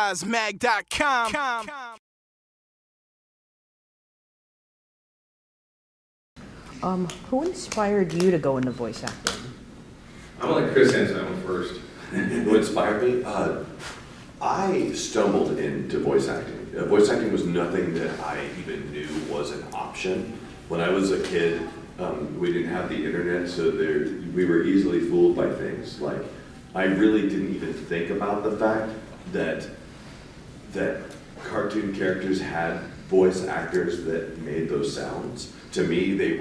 montagemag.com. Who inspired you to go into voice acting? I'm gonna let Chris answer that one first. What inspired me? I stumbled into voice acting. Voice acting was nothing that I even knew was an option. When I was a kid, we didn't have the internet, so we were easily fooled by things. Like, I really didn't even think about the fact that cartoon characters had voice actors that made those sounds. To me, they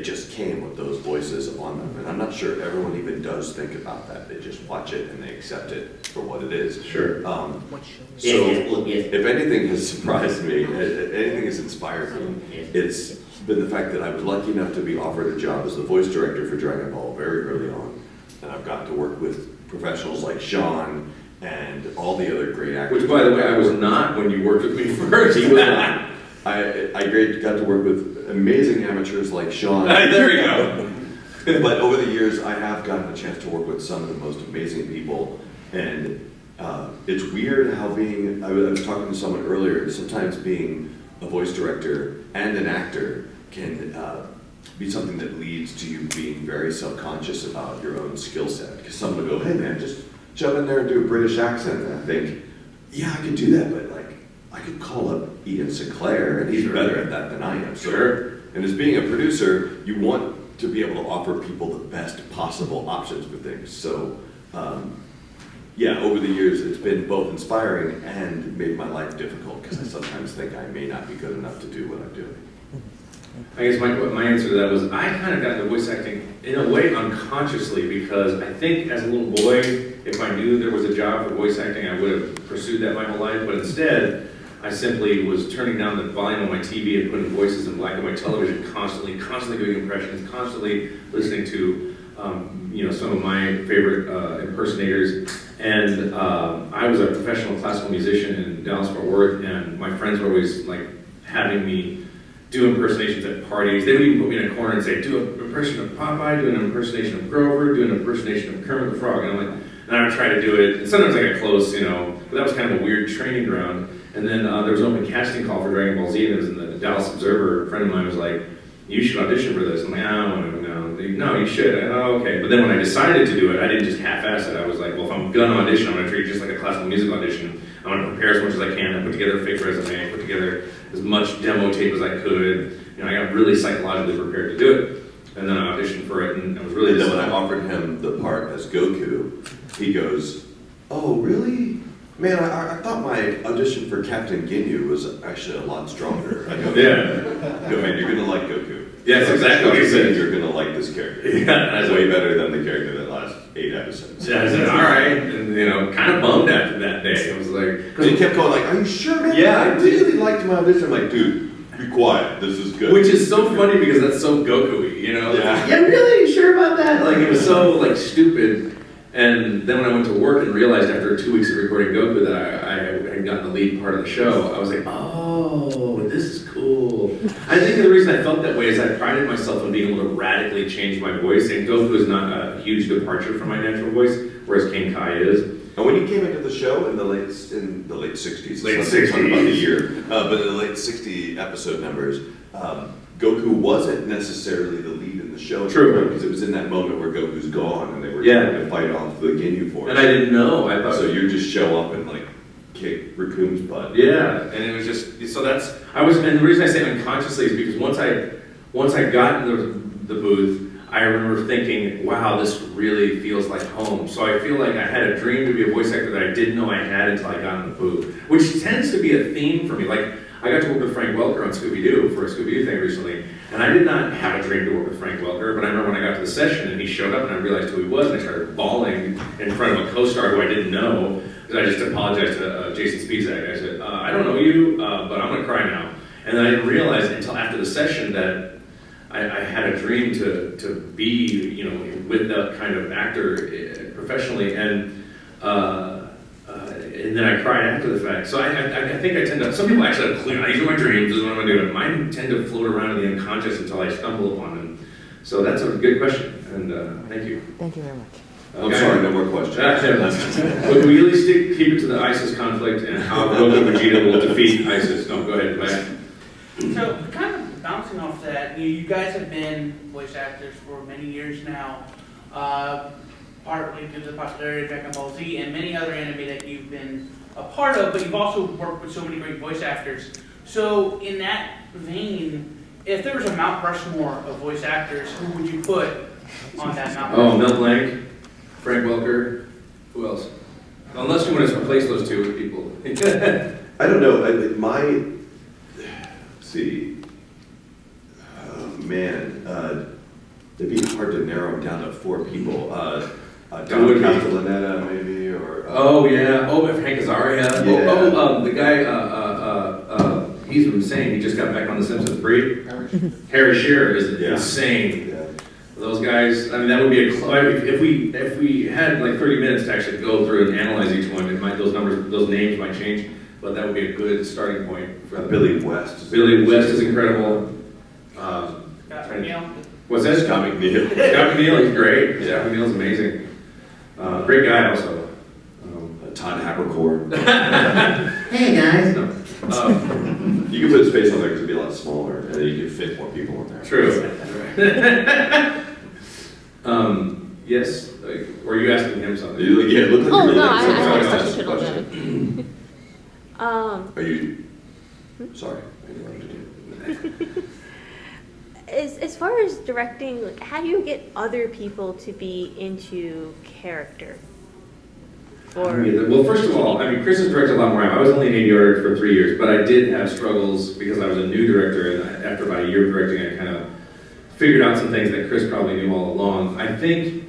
just came with those voices on them. And I'm not sure everyone even does think about that. They just watch it and they accept it for what it is. Sure. If anything has surprised me, anything has inspired me, it's been the fact that I was lucky enough to be offered a job as the voice director for Dragon Ball very early on. And I've gotten to work with professionals like Sean and all the other great actors. Which, by the way, I was not when you worked with me first. He was not. I got to work with amazing amateurs like Sean. There you go. But over the years, I have gotten a chance to work with some of the most amazing people. And it's weird how I was talking to someone earlier, sometimes being a voice director and an actor can be something that leads to you being very self-conscious about your own skill set. Because someone will go, hey man, just jump in there and do a British accent. And I think, yeah, I could do that, but like, I could call up Ian Sinclair and he's better at that than I am. So, sure. And as being a producer, you want to be able to offer people the best possible options for things. So, yeah, over the years, it's been both inspiring and made my life difficult because I sometimes think I may not be good enough to do what I'm doing. I guess my answer to that was I kind of got into voice acting in a way unconsciously because I think as a little boy, if I knew there was a job for voice acting, I would have pursued that my whole life. But instead, I simply was turning down the volume on my TV and putting voices in black and white television constantly doing impressions, constantly listening to some of my favorite impersonators. And I was a professional classical musician in Dallas-Fort Worth, and my friends were always like having me do impersonations at parties. They would even put me in a corner and say, do an impression of Popeye, do an impersonation of Grover, do an impersonation of Kermit the Frog. And I'm like, and I would try to do it. And sometimes I got close, but that was kind of a weird training ground. And then there was an open casting call for Dragon Ball Z, and it was in the Dallas Observer. A friend of mine was like, you should audition for this. I'm like, no, you should. Oh, okay. But then when I decided to do it, I didn't just half-ass it. I was like, well, if I'm going to audition, I'm going to treat it just like a classical music audition. I'm going to prepare as much as I can. I put together a fake resume, put together as much demo tape as I could. I got really psychologically prepared to do it. And then I auditioned for it, and I was really And then when I offered him the part as Goku, he goes, oh, really? Man, I thought my audition for Captain Ginyu was actually a lot stronger. I go, yeah. Go, man, you're going to like Goku. Yes, exactly what he said. You're going to like this character. Yeah. That's way better than the character that last 8 episodes. Yeah, I said, all right. And, kind of bummed after that day. I was like... Because he kept going like, are you sure, man? Yeah, I really liked my audition. I'm like, dude, be quiet. This is good. Which is so funny because that's so Goku-y, Yeah. Yeah, really? Sure about that? Like, it was so, stupid. And then when I went to work and realized after 2 weeks of recording Goku that I had gotten the lead part of the show, I was like, oh, this is cool. I think the reason I felt that way is I prided myself on being able to radically change my voice, and Goku is not a huge departure from my natural voice, whereas King Kai is. And when you came into the show in the late 60s, late it's 60s. not about the year, but in the late 60 episode numbers, Goku wasn't necessarily the lead in the show. True. Because it was in that moment where Goku's gone and they were trying to fight off the Ginyu Force. And I didn't know. I thought so you just show up and kick Raccoon's butt. Yeah, and it was just and the reason I say unconsciously is because once I got in the booth, I remember thinking, wow, this really feels like home. So I feel like I had a dream to be a voice actor that I didn't know I had until I got in the booth, which tends to be a theme for me. I got to work with Frank Welker on Scooby-Doo for a Scooby-Doo thing recently, and I did not have a dream to work with Frank Welker, but I remember when I got to the session and he showed up and I realized who he was, and I started bawling in front of a co-star who I didn't know, because I just apologized to Jason Spizak. I said, I don't know you, but I'm going to cry now. And then I didn't realize until after the session that I had a dream to be, with that kind of actor professionally, and then I cried after the fact. So I think I tend to, some people actually have clear, these are my dreams, this is what I'm going to do. Mine tend to float around in the unconscious until I stumble upon them. So that's a good question, and thank you. Thank you very much. I'm sorry, no more questions. But can we at least keep it to the ISIS conflict and how Goku and Vegeta will defeat ISIS? No, go ahead, Matt. So, kind of bouncing off that, you guys have been voice actors for many years now, partly due to the popularity of Dragon Ball Z and many other anime that you've been a part of, but you've also worked with so many great voice actors. So, in that vein, if there was a Mount Rushmore of voice actors, who would you put on that Mount Rushmore? Oh, Mel Blanc, Frank Welker, who else? Unless you want to replace those two with people. I don't know. Let's see. It'd be hard to narrow them down to 4 people. Don Castellaneta, maybe, or. Oh yeah. Oh, Hank Azaria. Yeah. The guy. He's insane. He just got back on The Simpsons. Harry Shearer is insane. Yeah. Those guys. I mean, that would be if we had like 30 minutes to actually go through and analyze each one. Those names might change, but that would be a good starting point for Billy West. Billy West is incredible. Scott McNeil? What's that? Scott McNeil. Scott McNeil, he's great. Scott McNeil's amazing. Great guy also. Todd Haberkorn. Hey guys. No. You can put his face on there because it'd be a lot smaller, and then you could fit more people in there. True. Yes. Were you asking him something? Yeah, look like Oh, you're no, like I somebody was else touching question. Are you? Sorry. I interrupted you. As far as directing, like, how do you get other people to be into character? Well, first of all, I mean, Chris has directed a lot more. I was only an ADR for 3 years, but I did have struggles because I was a new director, and after about a year of directing, I kind of figured out some things that Chris probably knew all along. I think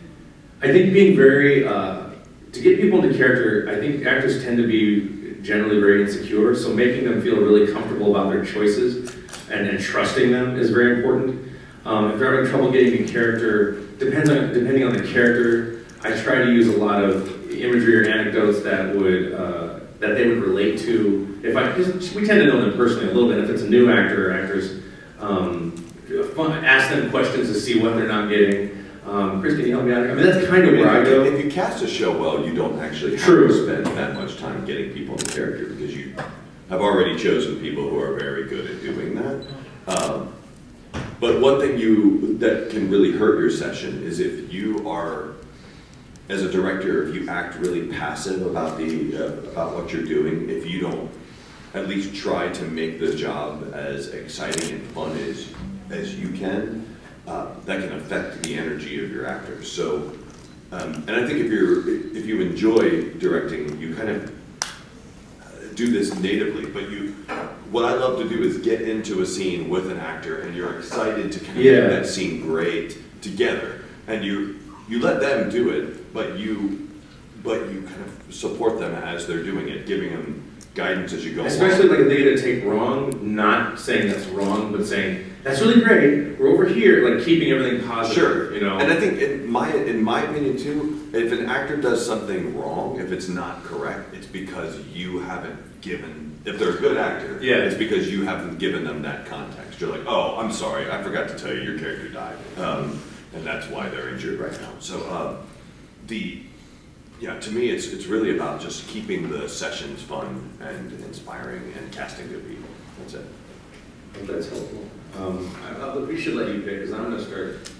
being very to get people into character, I think actors tend to be generally very insecure, so making them feel really comfortable about their choices and trusting them is very important. If they're having trouble getting in character, depending on the character, I try to use a lot of imagery or anecdotes that they would relate to. Because we tend to know them personally a little bit. If it's a new actor or actress, ask them questions to see what they're not getting. Chris, can you help me out here? I mean, that's kind of where I go. If you cast a show well, you don't actually have True. to spend that much time getting people into character because you have already chosen people who are very good at doing that. But one thing that can really hurt your session is if you are, as a director, if you act really passive about what you're doing, if you don't at least try to make the job as exciting and fun as you can, that can affect the energy of your actors. So, and I think if you enjoy directing, you kind of do this natively. But what I love to do is get into a scene with an actor, and you're excited to kind of make that scene great together, and you let them do it, but you kind of support them as they're doing it, giving them guidance as you go Especially along. like if they get a take wrong, not saying that's wrong, but saying, that's really great, we're over here, like keeping everything positive, Sure. you know? And I think, in my opinion too, if an actor does something wrong, if it's not correct, it's because you haven't given, if they're a good actor, it's because you haven't given them that context. You're like, oh, I'm sorry, I forgot to tell you your character died. And that's why they're injured right now. So, to me, it's really about just keeping the sessions fun and inspiring and casting good people. That's it. I think that's helpful. We should let you pick, because I'm going to start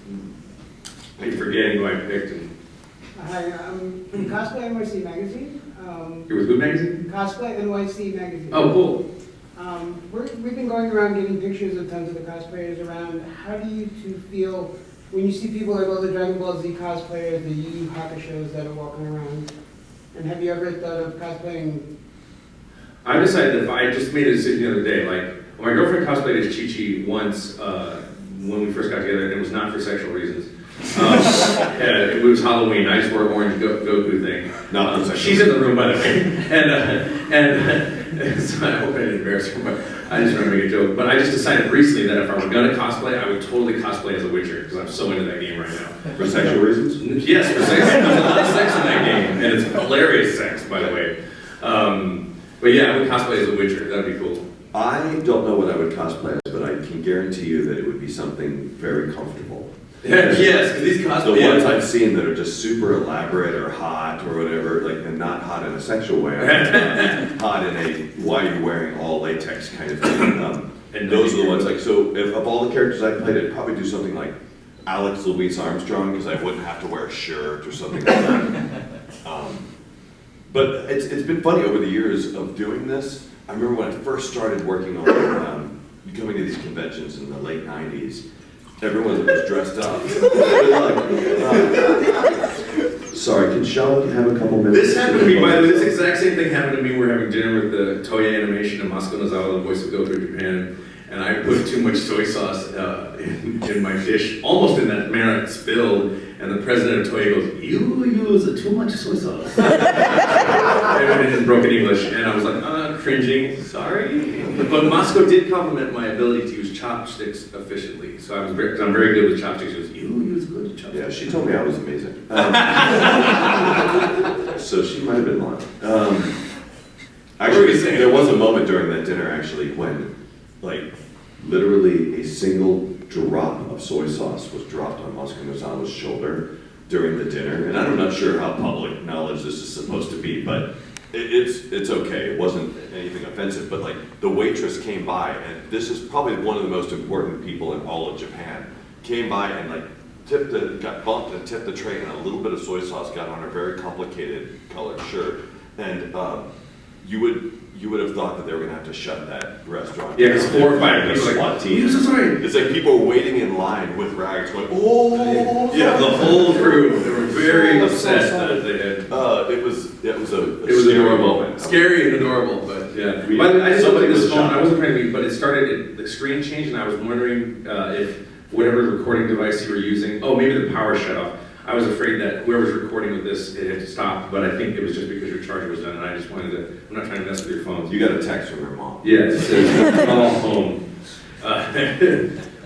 forgetting who I picked. Hi, I'm from Cosplay NYC Magazine. You're with who magazine? Cosplay NYC Magazine. Oh, cool. We've been going around getting pictures of tons of the cosplayers around. How do you two feel when you see people like all the Dragon Ball Z cosplayers, the Yu Yu Hakusho's that are walking around? And have you ever thought of cosplaying? I decided that I just made a decision the other day. Like, my girlfriend cosplayed as Chi-Chi once when we first got together, and it was not for sexual reasons. It was Halloween. I just wore an orange Goku thing. Not for sexual She's in the room, by the way. And so I hope I didn't embarrass her, but I just want to make a joke. But I just decided recently that if I were going to cosplay, I would totally cosplay as a Witcher, because I'm so into that game right now. For sexual reasons? Yes, for sex. There's a lot of sex in that game, and it's hilarious sex, by the way. But yeah, I would cosplay as a Witcher. That'd be cool. I don't know what I would cosplay as, but I can guarantee you that it would be something very comfortable. Yes, because these The cosplay. ones I've seen that are just super elaborate or hot or whatever, like, and not hot in a sexual way, hot in a why are you wearing all latex kind of thing. And those are the ones like, so if of all the characters I played, I'd probably do something like Alex Louise Armstrong, because I wouldn't have to wear a shirt or something like that. But it's been funny over the years of doing this. I remember when I first started working on coming to these conventions in the late 90s, everyone was dressed up. Sorry, can Sean have a couple minutes? This happened to me, by the way, this exact same thing happened to me. We're having dinner with the Toei Animation and Masuko Nozawa, the voice of Goku in Japan, and I put too much soy sauce in my dish, almost in that manner it spilled, and the president of Toei goes, "You use too much soy sauce." And in broken English, and I was like, cringing, sorry. But Masuko did compliment my ability to use chopsticks efficiently, so I'm very good with chopsticks. She goes, "You use good chopsticks." Yeah, she told me I was amazing. So she might have been lying. Actually, there was a moment during that dinner actually when, like, literally a single drop of soy sauce was dropped on Masuko Nozawa's shoulder during the dinner, and I'm not sure how public knowledge this is supposed to be, but it's okay. It wasn't anything offensive, but like the waitress came by, and this is probably one of the most important people in all of Japan, came by and like got bumped and tipped the tray, and a little bit of soy sauce got on her very complicated colored shirt, and you would have thought that they were going to have to shut that restaurant. Yeah, because 4 or 5 people SWAT team. I'm so sorry. It's like people were waiting in line with rags going, oh! Yeah, the whole crew, they were very upset that they had. It was It was adorable. moment. Scary and adorable, but yeah. By the way, I just looked at this phone, I wasn't trying to be, but it started, the screen changed, and I was wondering if whatever recording device you were using, maybe the power shut off. I was afraid that whoever's recording with this, it had to stop, but I think it was just because your charger was done, and I just wanted to, I'm not trying to mess with your phones. You got a text from your mom. Yeah, it says, all home.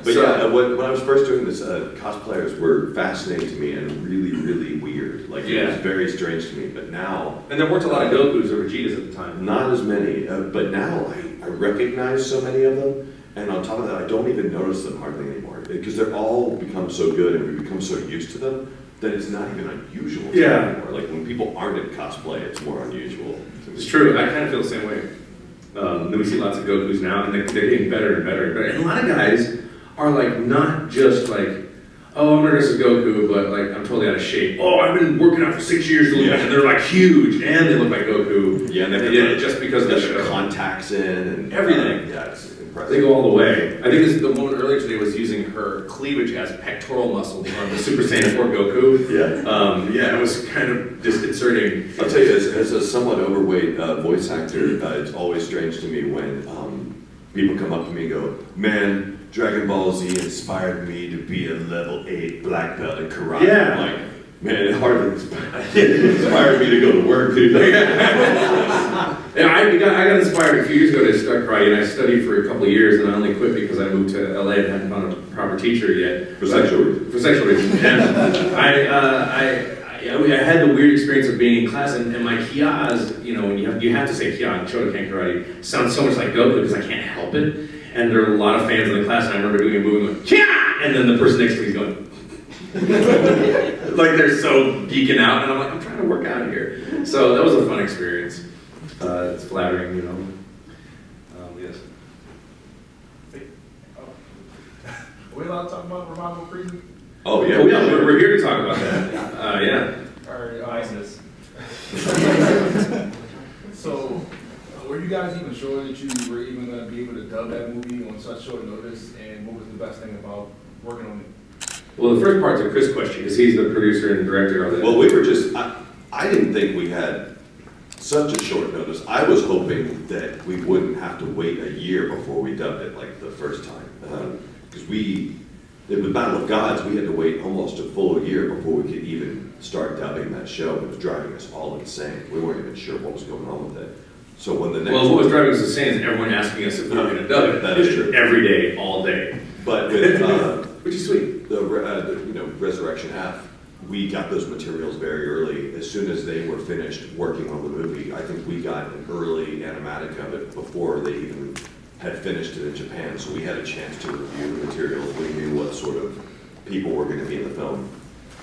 But yeah, when I was first doing this, cosplayers were fascinating to me and really, really weird. Like, it was very strange to me, but now... And there weren't a lot of Gokus or Vegetas at the time. Not as many, but now I recognize so many of them, and on top of that, I don't even notice them hardly anymore, because they're all become so good and we become so used to them that it's not even unusual to me anymore. Like, when people aren't in cosplay, it's more unusual. It's true, I kind of feel the same way. Then we see lots of Gokus now, and they're getting better and better and better. And a lot of guys are like, not just like, oh, I'm gonna dress as Goku, but like, I'm totally out of shape. Oh, I've been working out for 6 years to look and they're like huge, and they look like Goku. Yeah, and they did it just because of the show. Contacts in and everything. Yeah, it's impressive. They go all the way. I think the woman earlier today was using her cleavage as pectoral muscles on the Super Saiyan 4 Goku. Yeah. It was kind of disconcerting. I'll tell you, as a somewhat overweight voice actor, it's always strange to me when people come up to me and go, "Man, Dragon Ball Z inspired me to be a level 8 black belt in karate." Yeah. I'm like, man, it hardly inspired me to go to work, dude. I got inspired a few years ago to start karate, and I studied for a couple of years, and I only quit because I moved to LA and hadn't found a proper teacher yet. For sexual reasons. For sexual reasons. And I had the weird experience of being in class, and my kias, when you have to say kia in Shotokan karate, sounds so much like Goku because I can't help it. And there are a lot of fans in the class, and I remember doing a move and going, kia! And then the person next to me is going, like they're so geeking out, and I'm like, I'm trying to work out here. So that was a fun experience. It's flattering, yes. Are we allowed to talk about revival freezing? Oh, yeah. We're here to talk about that. Yeah. Or ISIS. So, were you guys even sure that you were even going to be able to dub that movie on such short notice? And what was the best thing about working on it? Well, the first part's a Chris question, because he's the producer and director of it. Well, we were just, I didn't think we had such a short notice. I was hoping that we wouldn't have to wait a year before we dubbed it like the first time. Because with Battle of Gods, we had to wait almost a full year before we could even start dubbing that show. It was driving us all insane. We weren't even sure what was going on with it. So when the next what was driving us insane is everyone asking us if we were going to dub it. That is true. Every day, all day. But with which is sweet. The Resurrection F, we got those materials very early. As soon as they were finished working on the movie, I think we got an early animatic of it before they even had finished it in Japan. So we had a chance to review the materials. We knew what sort of people were gonna be in the film,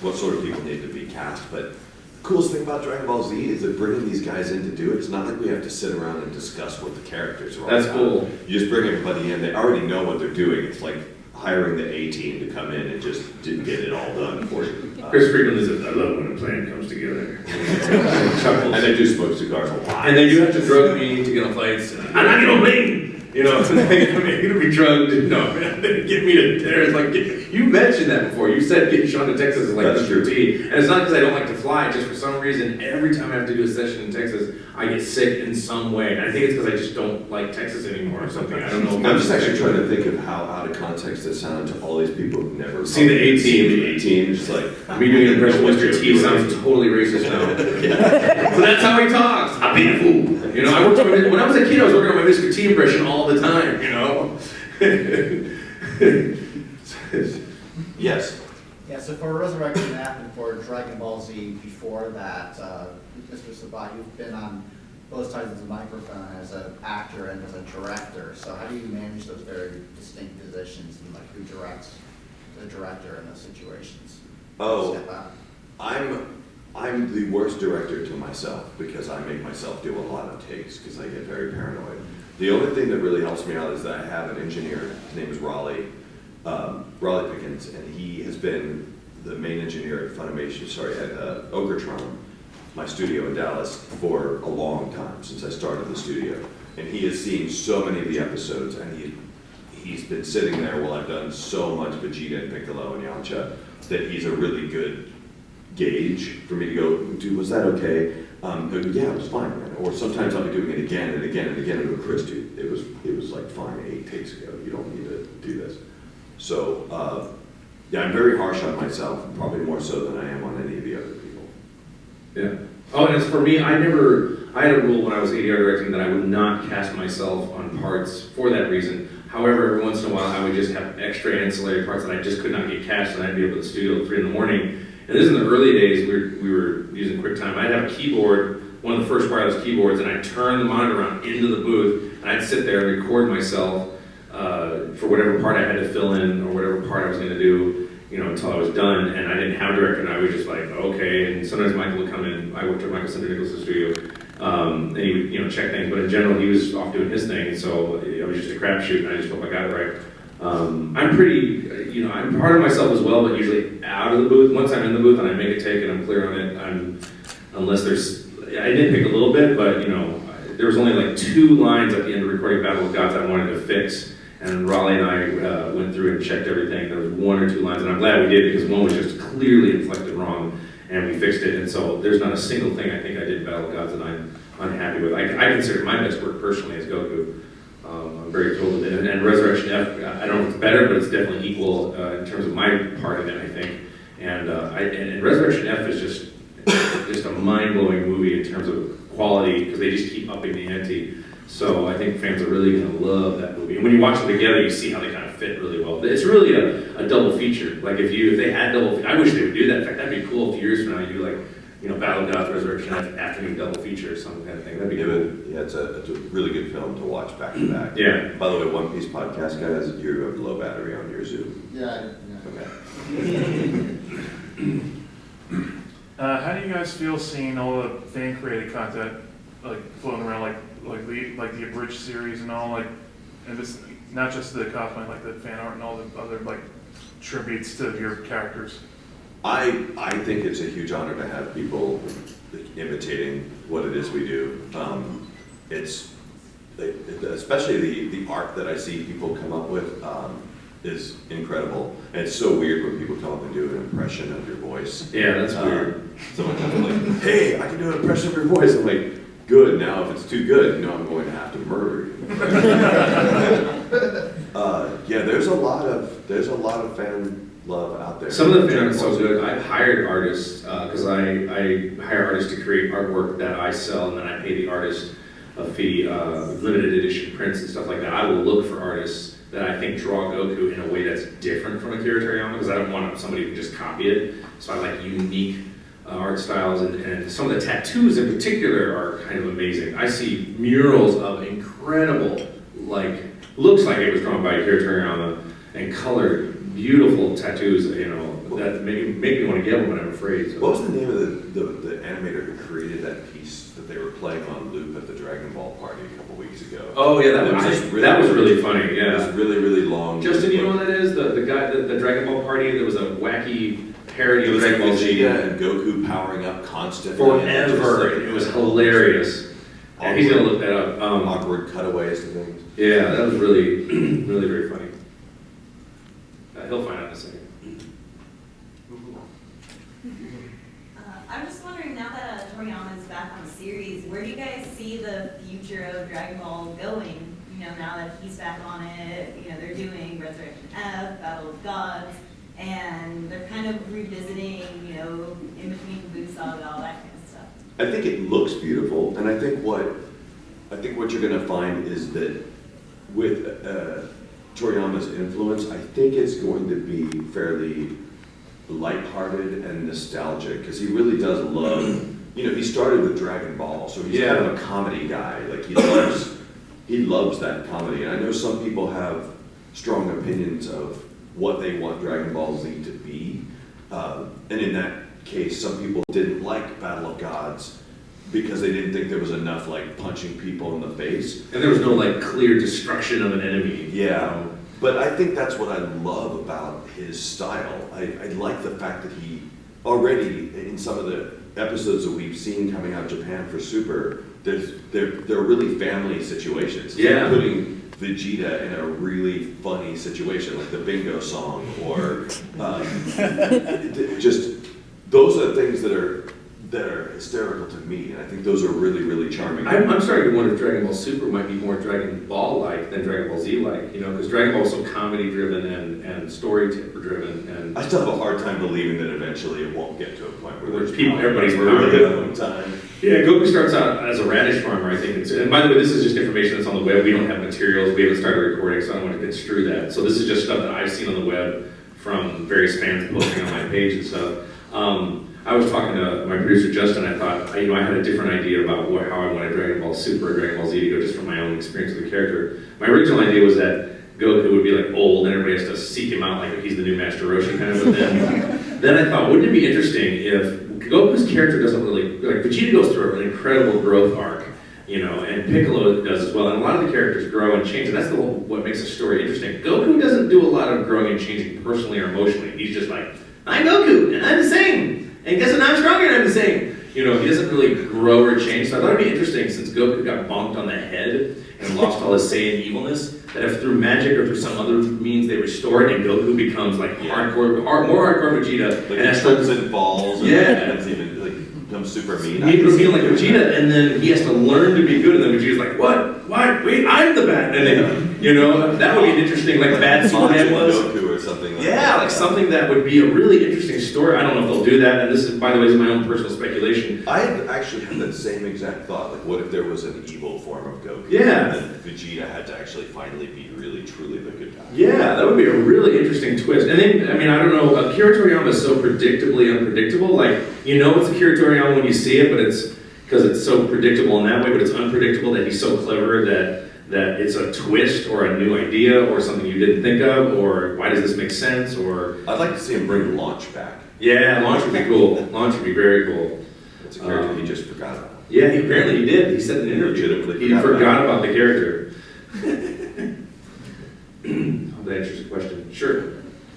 what sort of people needed to be cast, but the coolest thing about Dragon Ball Z is that bringing these guys in to do it, it's not like we have to sit around and discuss what the characters are all That's about. cool. You just bring everybody in, they already know what they're doing, it's like hiring the A-team to come in and just didn't get it all done for you. Chris frequently says, I love when a plan comes together. And they do smoke cigars a lot. And they do have to drug me to get on flights. I'm not gonna bling! You know, you're gonna be drugged. No, they get me to there. It's like, you mentioned that before. You said getting Sean to Texas is like That's Mr. true. T. And it's not because I don't like to fly, just for some reason, every time I have to do a session in Texas, I get sick in some way. And I think it's because I just don't like Texas anymore or something. I don't know. I'm just actually trying to think of how out of context this sounded to all these people who've never See the A-team. seen the A-team, just like, Me doing an impression of Mr. T sounds totally racist now. So that's how he talks. I've been a fool. You know, when I was a kid, I was working on my Mr. T impression all the time, you know? yes. Yeah, so for Resurrection F and for Dragon Ball Z before that, Mr. Sabat, you've been on both sides of the microphone as an actor and as a director. So how do you manage those very distinct positions and like who directs the director in those situations? Oh, Step out. I'm the worst director to myself because I make myself do a lot of takes because I get very paranoid. The only thing that really helps me out is that I have an engineer. His name is Raleigh Pickens, and he has been the main engineer at at Otakon, my studio in Dallas, for a long time since I started the studio. And he has seen so many of the episodes, and he's been sitting there while I've done so much Vegeta and Piccolo and Yamcha that he's a really good gauge for me to go, dude, was that okay? Yeah, it was fine, man. Or sometimes I'll be doing it again and again and again and go, Chris, dude, it was like fine 8 takes ago. You don't need to do this. So, yeah, I'm very harsh on myself, probably more so than I am on any of the other people. Yeah. Oh, and as for me, I had a rule when I was ADR directing that I would not cast myself on parts for that reason. However, every once in a while, I would just have extra ancillary parts that I just could not get cast, and I'd be up at the studio at 3 in the morning. And this is in the early days, we were using QuickTime. I'd have a keyboard, one of the first wireless keyboards, and I'd turn the monitor on into the booth, and I'd sit there and record myself for whatever part I had to fill in or whatever part I was going to do, you know, until I was done. And I didn't have a director, and I was just like, okay. And sometimes Michael would come in. I worked at Michael Center Nicholas' studio, and he would, you know, check things. But in general, he was off doing his thing, and so it was just a crapshoot, and I just hope I got it right. I'm pretty, you know, I'm hard on myself as well, but usually out of the booth. Once I'm in the booth and I make a take and I'm clear on it, unless I did pick a little bit, but you know, there was only like 2 lines at the end of recording Battle of Gods I wanted to fix, and Raleigh and I went through and checked everything. There was 1 or 2 lines, and I'm glad we did because one was just clearly inflected wrong, and we fixed it. And so there's not a single thing I think I did in Battle of Gods that I'm unhappy with. I consider it my best work personally as Goku. I'm very thrilled with it. And Resurrection F, I don't know if it's better, but it's definitely equal in terms of my part in it, I think. And Resurrection F is just a mind-blowing movie in terms of quality because they just keep upping the ante. So I think fans are really going to love that movie. And when you watch them together, you see how they kind of fit really well. It's really a double feature. Like if they had I wish they would do that. In fact, that'd be cool if years from now you do like, you know, Battle of Gods, Resurrection afternoon double feature or some kind of thing. That'd be cool. Yeah, it's a really good film to watch back to back. Yeah. By the way, One Piece podcast guys, you have low battery on your Zoom. Yeah. Okay. How do you guys feel seeing all the fan created content like floating around, like the abridged series and all, like, and this not just the cosplay, like the fan art and all the other like tributes to your characters? I think it's a huge honor to have people imitating what it is we do. It's especially the art that I see people come up with is incredible. And it's so weird when people come up and do an impression of your voice. Yeah, that's weird. Someone comes up like, hey, I can do an impression of your voice. I'm like, good. Now if it's too good, you know I'm going to have to murder you. Yeah, there's a lot of fan love out there. Some of the fan art is so good. I've hired artists because I hire artists to create artwork that I sell, and then I pay the artist a fee, limited edition prints and stuff like that. I will look for artists that I think draw Goku in a way that's different from Akira Toriyama because I don't want somebody who can just copy it. So I like unique art styles, and some of the tattoos in particular are kind of amazing. I see murals of incredible, like, looks like it was drawn by Akira Toriyama and colored beautiful tattoos, that make me want to get one, but I'm afraid. So. What was the name of the animator who created that piece that they were playing on loop at the Dragon Ball party a couple weeks ago? Oh yeah, that was really funny. It Yeah, was really, really long. Justin, you know what that is? The guy, the Dragon Ball party. There was a wacky parody of Dragon Ball Z. Vegeta and Goku powering up constantly. Forever. It was hilarious. Yeah, he's gonna look that up. Awkward cutaways to things. Yeah, that was really, really very funny. He'll find out in a second. I'm just wondering, now that Toriyama's back on the series, where do you guys see the future of Dragon Ball going? Now that he's back on it, they're doing Resurrection F, Battle of Gods, and they're kind of revisiting, in between the Buu Saga, all that kind of stuff. I think it looks beautiful, and I think what you're going to find is that with Toriyama's influence, I think it's going to be fairly lighthearted and nostalgic, because he really does love, he started with Dragon Ball, so he's kind of a comedy guy. Like he loves that comedy. And I know some people have strong opinions of what they want Dragon Ball Z to be. And in that case, some people didn't like Battle of Gods because they didn't think there was enough like punching people in the face. And there was no like clear destruction of an enemy. Yeah. But I think that's what I love about his style. I like the fact that he already, in some of the episodes that we've seen coming out of Japan for Super, they're really family situations. It's like putting Vegeta in a really funny situation, like the bingo song, or just those are the things that are hysterical to me, and I think those are really, really charming. I'm starting to wonder if Dragon Ball Super might be more Dragon Ball-like than Dragon Ball Z-like, because Dragon Ball is so comedy-driven and story-driven. And I still have a hard time believing that eventually it won't get to a point where there's everybody's really a long time. Yeah, Goku starts out as a radish farmer, I think. And by the way, this is just information that's on the web. We don't have materials. We haven't started recording, so I don't want to construe that. So this is just stuff that I've seen on the web from various fans posting on my page and stuff. I was talking to my producer Justin. I thought, I had a different idea about how I wanted Dragon Ball Super or Dragon Ball Z to go, just from my own experience with the character. My original idea was that Goku would be like old, and everybody has to seek him out like he's the new Master Roshi kind of. But then I thought, wouldn't it be interesting if Goku's character doesn't really, like Vegeta goes through an incredible growth arc, and Piccolo does as well, and a lot of the characters grow and change, and that's what makes a story interesting. Goku doesn't do a lot of growing and changing personally or emotionally. He's just like, I'm Goku, and I'm the same. And guess what? I'm stronger and I'm the same. He doesn't really grow or change. So I thought it'd be interesting, since Goku got bonked on the head and lost all his Saiyan evilness, that if through magic or through some other means they restore it, and Goku becomes like more hardcore Vegeta, like and he trips and falls, and even like becomes super mean. He becomes like Vegeta, and then he has to learn to be good, and then Vegeta's like, what? Wait, I'm the bad. And then, that would be an interesting, like, bad Superman was. Goku or something like that. Yeah, like something that would be a really interesting story. I don't know if they'll do that, and this is, by the way, is my own personal speculation. I had actually had that same exact thought. Like, what if there was an evil form of Goku? Yeah. And then Vegeta had to actually finally be really, truly the good guy. Yeah, that would be a really interesting twist. And then, I don't know, Akira Toriyama is so predictably unpredictable. Like, it's Akira Toriyama when you see it, but it's because it's so predictable in that way, but it's unpredictable that he's so clever that it's a twist or a new idea or something you didn't think of, or why does this make sense, or... I'd like to see him bring Launch back. Yeah, Launch would be cool. Launch would be very cool. It's a character he just forgot about. Yeah, apparently he did. He said in an interview he forgot about the character. Hope that answers your question. Sure.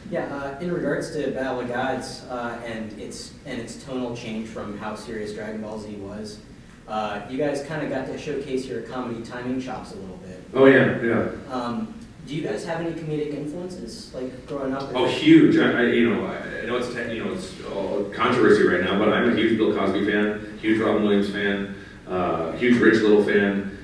Yeah, in regards to Battle of Gods and its tonal change from how serious Dragon Ball Z was, you guys kind of got to showcase your comedy timing chops a little bit. Oh yeah. Do you guys have any comedic influences, like growing up? Oh, huge! I know it's all controversy right now, but I'm a huge Bill Cosby fan, huge Robin Williams fan, huge Rich Little fan.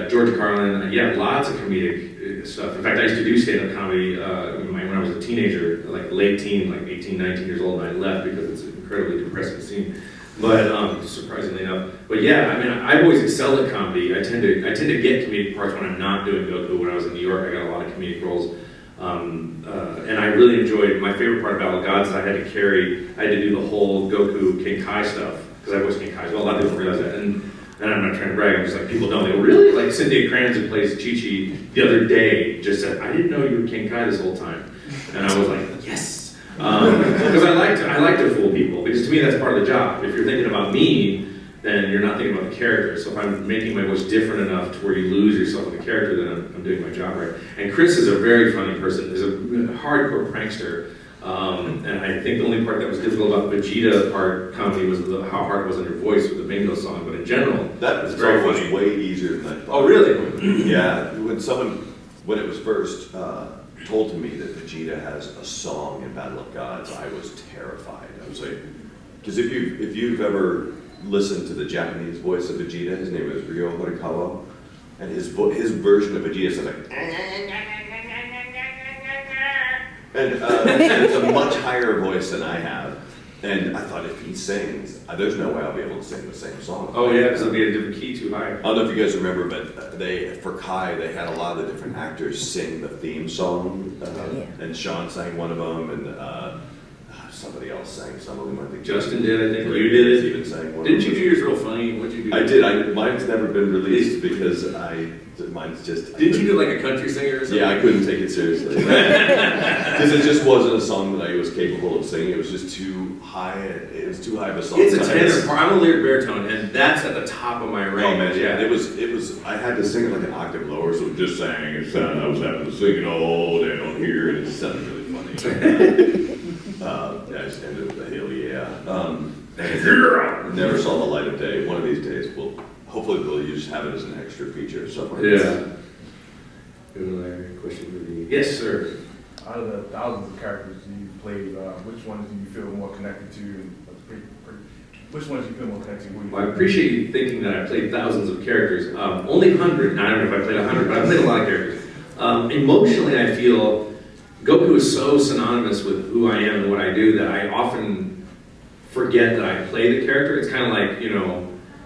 George Carlin, lots of comedic stuff. In fact, I used to do stand-up comedy when I was a teenager, like late teen, like 18, 19 years old, and I left because it's an incredibly depressing scene. But surprisingly enough, I've always excelled at comedy. I tend to get comedic parts when I'm not doing Goku. When I was in New York, I got a lot of comedic roles, and I really enjoyed. My favorite part of Battle of Gods is I had to do the whole Goku King Kai stuff because I voiced King Kai as well. A lot of people don't realize that, and and I'm not trying to brag, I'm just like, people know, they go, really? Like Cynthia Kranz, who plays Chi-Chi, the other day just said, I didn't know you were King Kai this whole time. And I was like, yes. Because I like to fool people, because to me that's part of the job. If you're thinking about me, then you're not thinking about the character. So if I'm making my voice different enough to where you lose yourself in the character, then I'm doing my job right. And Chris is a very funny person. He's a hardcore prankster. And I think the only part that was difficult about Vegeta part comedy was how hard it was on your voice with the bingo song. But in general, that it's very was funny. way easier than I thought. Oh, really? Yeah. When it was first told to me that Vegeta has a song in Battle of Gods, I was terrified. I was like, because if you've ever listened to the Japanese voice of Vegeta, his name is Ryo Horikawa, and his version of Vegeta sounds like, and it's a much higher voice than I have. And I thought if he sings, there's no way I'll be able to sing the same song. Oh yeah, because it'll be a different key too high. I don't know if you guys remember, but for Kai, they had a lot of different actors sing the theme song, and Sean sang one of them, and somebody else sang some of them. I think Justin did. I think you did it. Even sang one. Didn't you do yours real funny? What'd you do? I did. Mine's never been released because mine's just. Didn't you do like a country singer or something? Yeah, I couldn't take it seriously because it just wasn't a song that I was capable of singing. It was just too high. It was too high of a song. It's a tenor. I'm a lyric baritone, and that's at the top of my range. Oh man, yeah. It was. I had to sing it like an octave lower, so it just sang. I was having to sing it all down here, and it sounded really funny. I just ended with a hell yeah. Never saw the light of day. One of these days, hopefully they'll just have it as an extra feature or something. Question would be, yes, sir. Out of the thousands of characters you've played, which ones do you feel more connected to? Which ones do you feel more connected to? Well, I appreciate you thinking that I played thousands of characters. Only 100. I don't know if I played 100, but I played a lot of characters. Emotionally, I feel Goku is so synonymous with who I am and what I do that I often forget that I play the character. It's kind of like,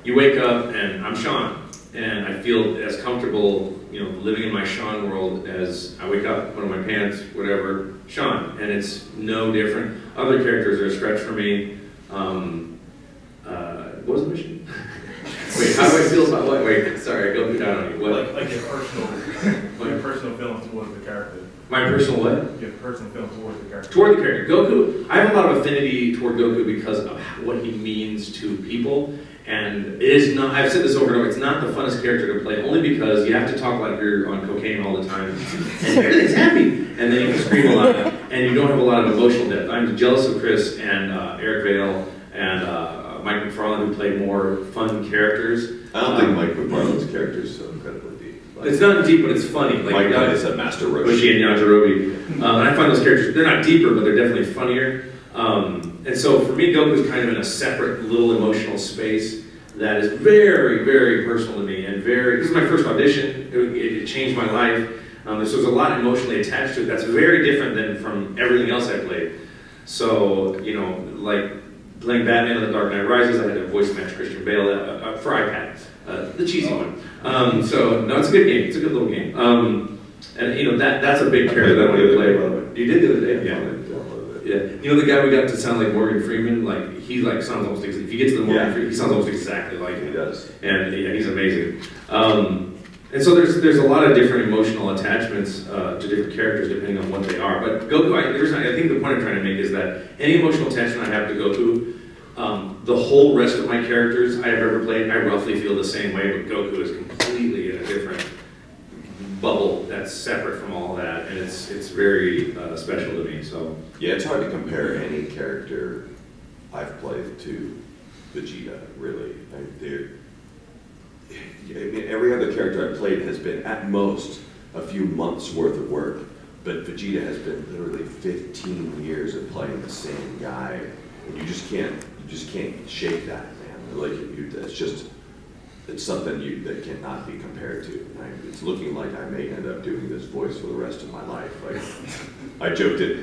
you wake up and I'm Sean, and I feel as comfortable, living in my Sean world as I wake up, put on my pants, whatever, Sean, and it's no different. Other characters are a stretch for me. What was the mission? Wait, how do I feel about what? Wait, sorry, I go down on you. What? Like your personal feeling towards the character. My personal what? Your personal feeling towards the character. Toward the character. Goku, I have a lot of affinity toward Goku because of what he means to people. And it is not, I've said this over and over, it's not the funnest character to play, only because you have to talk like you're on cocaine all the time. And everything's happy. And then you can scream a lot. And you don't have a lot of emotional depth. I'm jealous of Chris and Eric Vale and Mike McFarlane, who play more fun characters. I don't think Mike McFarlane's character is so incredibly deep. It's not deep, but it's funny. Like is a master Roshi and Yajirobe. And I find those characters, they're not deeper, but they're definitely funnier. And so for me, Goku's kind of in a separate little emotional space that is very, very personal to me. And this is my first audition. It changed my life. So there's a lot emotionally attached to it that's very different than from everything else I played. So, like playing Batman in The Dark Knight Rises, I had to voice match Christian Bale for iPad, the cheesy one. So, no, it's a good game. It's a good little game. And, that's a big character that I want to play. You did the other day? Yeah. Yeah. The guy we got to sound like Morgan Freeman, he sounds almost exactly, if you get to the Morgan Freeman, he sounds almost exactly like him. He does. And yeah, he's amazing. And so there's a lot of different emotional attachments to different characters depending on what they are. But Goku, I think the point I'm trying to make is that any emotional attachment I have to Goku, the whole rest of my characters I have ever played, I roughly feel the same way, but Goku is completely in a different bubble that's separate from all that, and it's very special to me. So yeah, it's hard to compare any character I've played to Vegeta. Really, every other character I've played has been at most a few months worth of work, but Vegeta has been literally 15 years of playing the same guy, and you just can't shake that, man. It's something that cannot be compared to. It's looking like I may end up doing this voice for the rest of my life. I joked at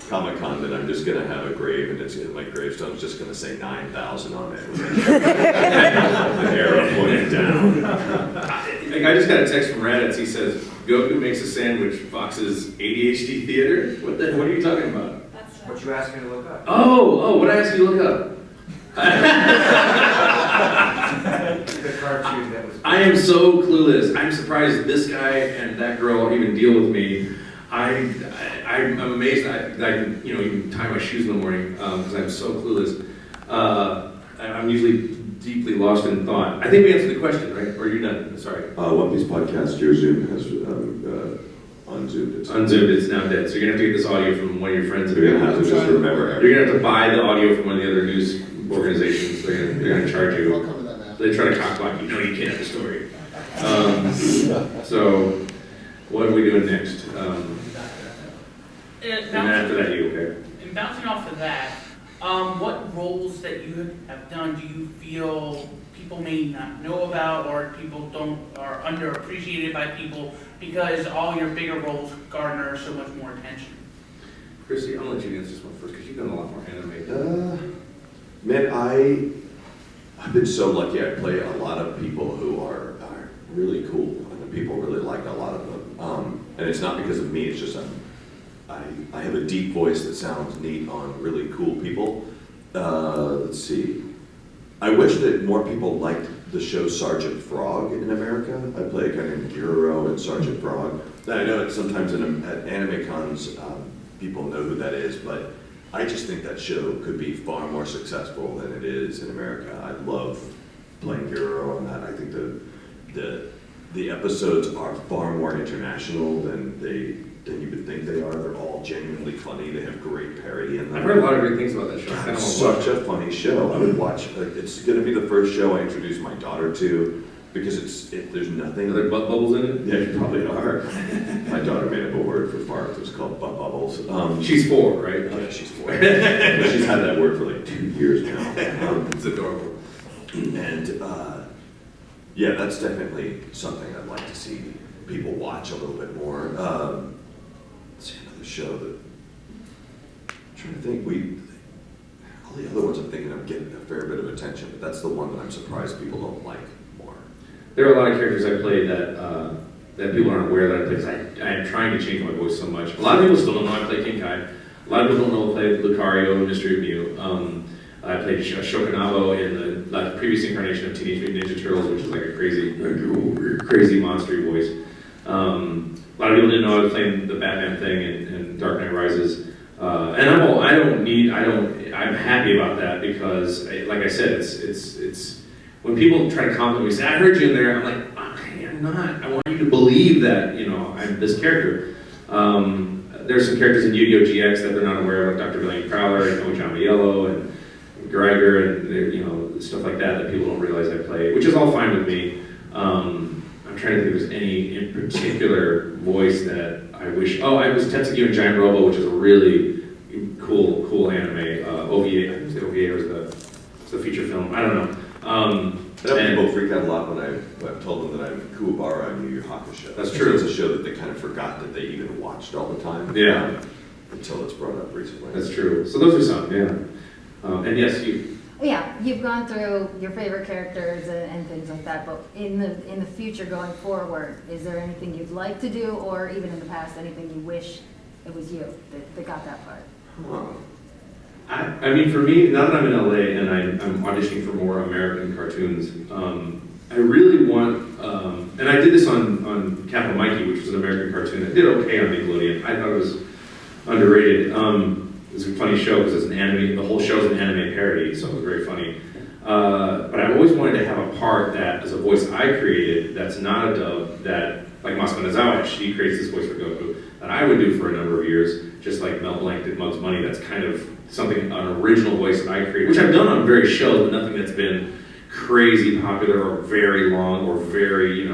Comic-Con that I'm just going to have a grave, and my gravestone's just going to say 9,000 on it. With an arrow pointing down. I just got a text from Raditz. He says, Goku makes a sandwich, Fox's ADHD theater? What are you talking about? What you asked me to look up. Oh, what I asked you to look up? cartoon that was. I am so clueless. I'm surprised this guy and that girl even deal with me. I'm amazed that I can, even tie my shoes in the morning because I'm so clueless. I'm usually deeply lost in thought. I think we answered the question, right? Or are you done? Sorry. One Piece podcast, your Zoom has unzoomed. Unzoomed, it's now dead. So you're going to have to get this audio from one of your friends. You're going to have to just remember. You're going to have to buy the audio from one of the other news organizations. They're going to charge you. I'll cover that now. They try to cock block you. No, you can't have the story. So, what are we doing next? And after that, you okay? And bouncing off of that, what roles that you have done do you feel people may not know about, or people are underappreciated by people because all your bigger roles garner so much more attention? Chrissy, I'll let you answer this one first because you've done a lot more anime. Man, I've been so lucky. I play a lot of people who are really cool, and people really like a lot of them. And it's not because of me. It's just I have a deep voice that sounds neat on really cool people. Let's see. I wish that more people liked the show Sergeant Frog in America. I play a guy named Giro in Sergeant Frog. I know that sometimes at anime cons, people know who that is, but I just think that show could be far more successful than it is in America. I love playing Giro on that. I think the episodes are far more international than you would think they are. They're all genuinely funny. They have great parody in them. I've heard a lot of great things about that show. God, it's such a funny show. I would watch. It's going to be the first show I introduce my daughter to because there's nothing. Are there butt bubbles in it? Yeah, you probably are. My daughter made up a word for farts. It's called butt bubbles. She's 4, right? Yeah, she's 4. But she's had that word for like 2 years now. It's adorable. And yeah, that's definitely something I'd like to see people watch a little bit more. Let's see, another show that I'm trying to think. All the other ones I'm thinking of getting a fair bit of attention, but that's the one that I'm surprised people don't like more. There are a lot of characters I played that people aren't aware that I play because I am trying to change my voice so much. A lot of people still don't know I play Kinkai. A lot of people don't know I played Lucario in Mystery of Mew. I played Shokunabo in the previous incarnation of Teenage Mutant Ninja Turtles, which is like a crazy monster voice. A lot of people didn't know I was playing the Batman thing in Dark Knight Rises, and I'm happy about that because, like I said, it's when people try to compliment me, say I heard you in there. I'm like, okay, I'm not. I want you to believe that I'm this character. There's some characters in Yu-Gi-Oh! GX that they're not aware of, like Dr. Villain Prowler and Ojama Yellow and Greiger and stuff like that people don't realize I play, which is all fine with me. I'm trying to think if there's any in particular voice that I wish. Oh, I was Tetsuki in Giant Robo, which is a really cool anime. OVA, I think the OVA was the feature film. I don't know. I know people freak out a lot when I've told them that I'm Kuwabara on Yu Yu Hakusho. That's true. It's a show that they kind of forgot that they even watched all the time. Yeah. Until it's brought up recently. That's true. So those are some, yeah. And yes, you. Yeah, you've gone through your favorite characters and things like that, but in the future going forward, is there anything you'd like to do, or even in the past, anything you wish it was you that got that part? I mean, for me, now that I'm in LA and I'm auditioning for more American cartoons, I really want, and I did this on Capital Mikey, which was an American cartoon that did okay on Nickelodeon. I thought it was underrated. It's a funny show because it's an anime. The whole show's an anime parody, so it was very funny. But I've always wanted to have a part that, as a voice I created, that's not a dub, that, like Masako Nozawa, she creates this voice for Goku, that I would do for a number of years, just like Mel Blanc did Mug's Money. That's kind of something, an original voice that I created, which I've done on various shows, but nothing that's been crazy popular or very long or very,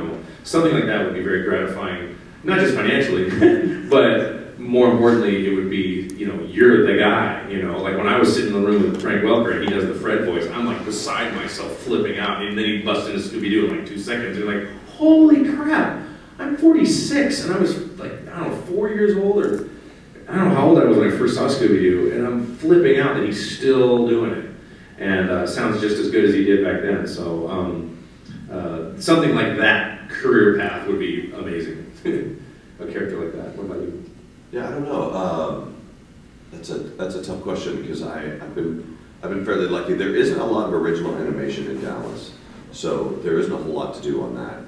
something like that would be very gratifying, not just financially, but more importantly, it would be, you're the guy, like when I was sitting in the room with Frank Welker and he does the Fred voice, I'm like beside myself flipping out, and then he busts into Scooby-Doo in like 2 seconds, and like, holy crap, I'm 46, and I was like, I don't know, 4 years old, or I don't know how old I was when I first saw Scooby-Doo, and I'm flipping out that he's still doing it, and sounds just as good as he did back then, so something like that career path would be amazing, a character like that. What about you? Yeah, I don't know. That's a tough question because I've been fairly lucky. There isn't a lot of original animation in Dallas. So there isn't a whole lot to do on that.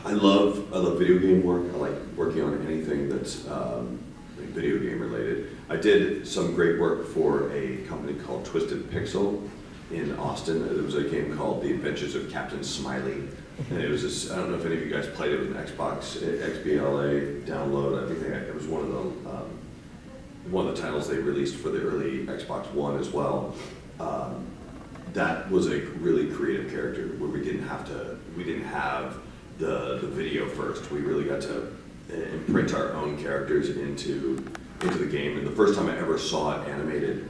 I love video game work. I like working on anything that's like video game related. I did some great work for a company called Twisted Pixel in Austin. There was a game called The Adventures of Captain Smiley. And it was this, I don't know if any of you guys played it with an Xbox, XBLA download. I think it was one of the titles they released for the early Xbox One as well. That was a really creative character where we didn't have the video first. We really got to imprint our own characters into the game. And the first time I ever saw it animated,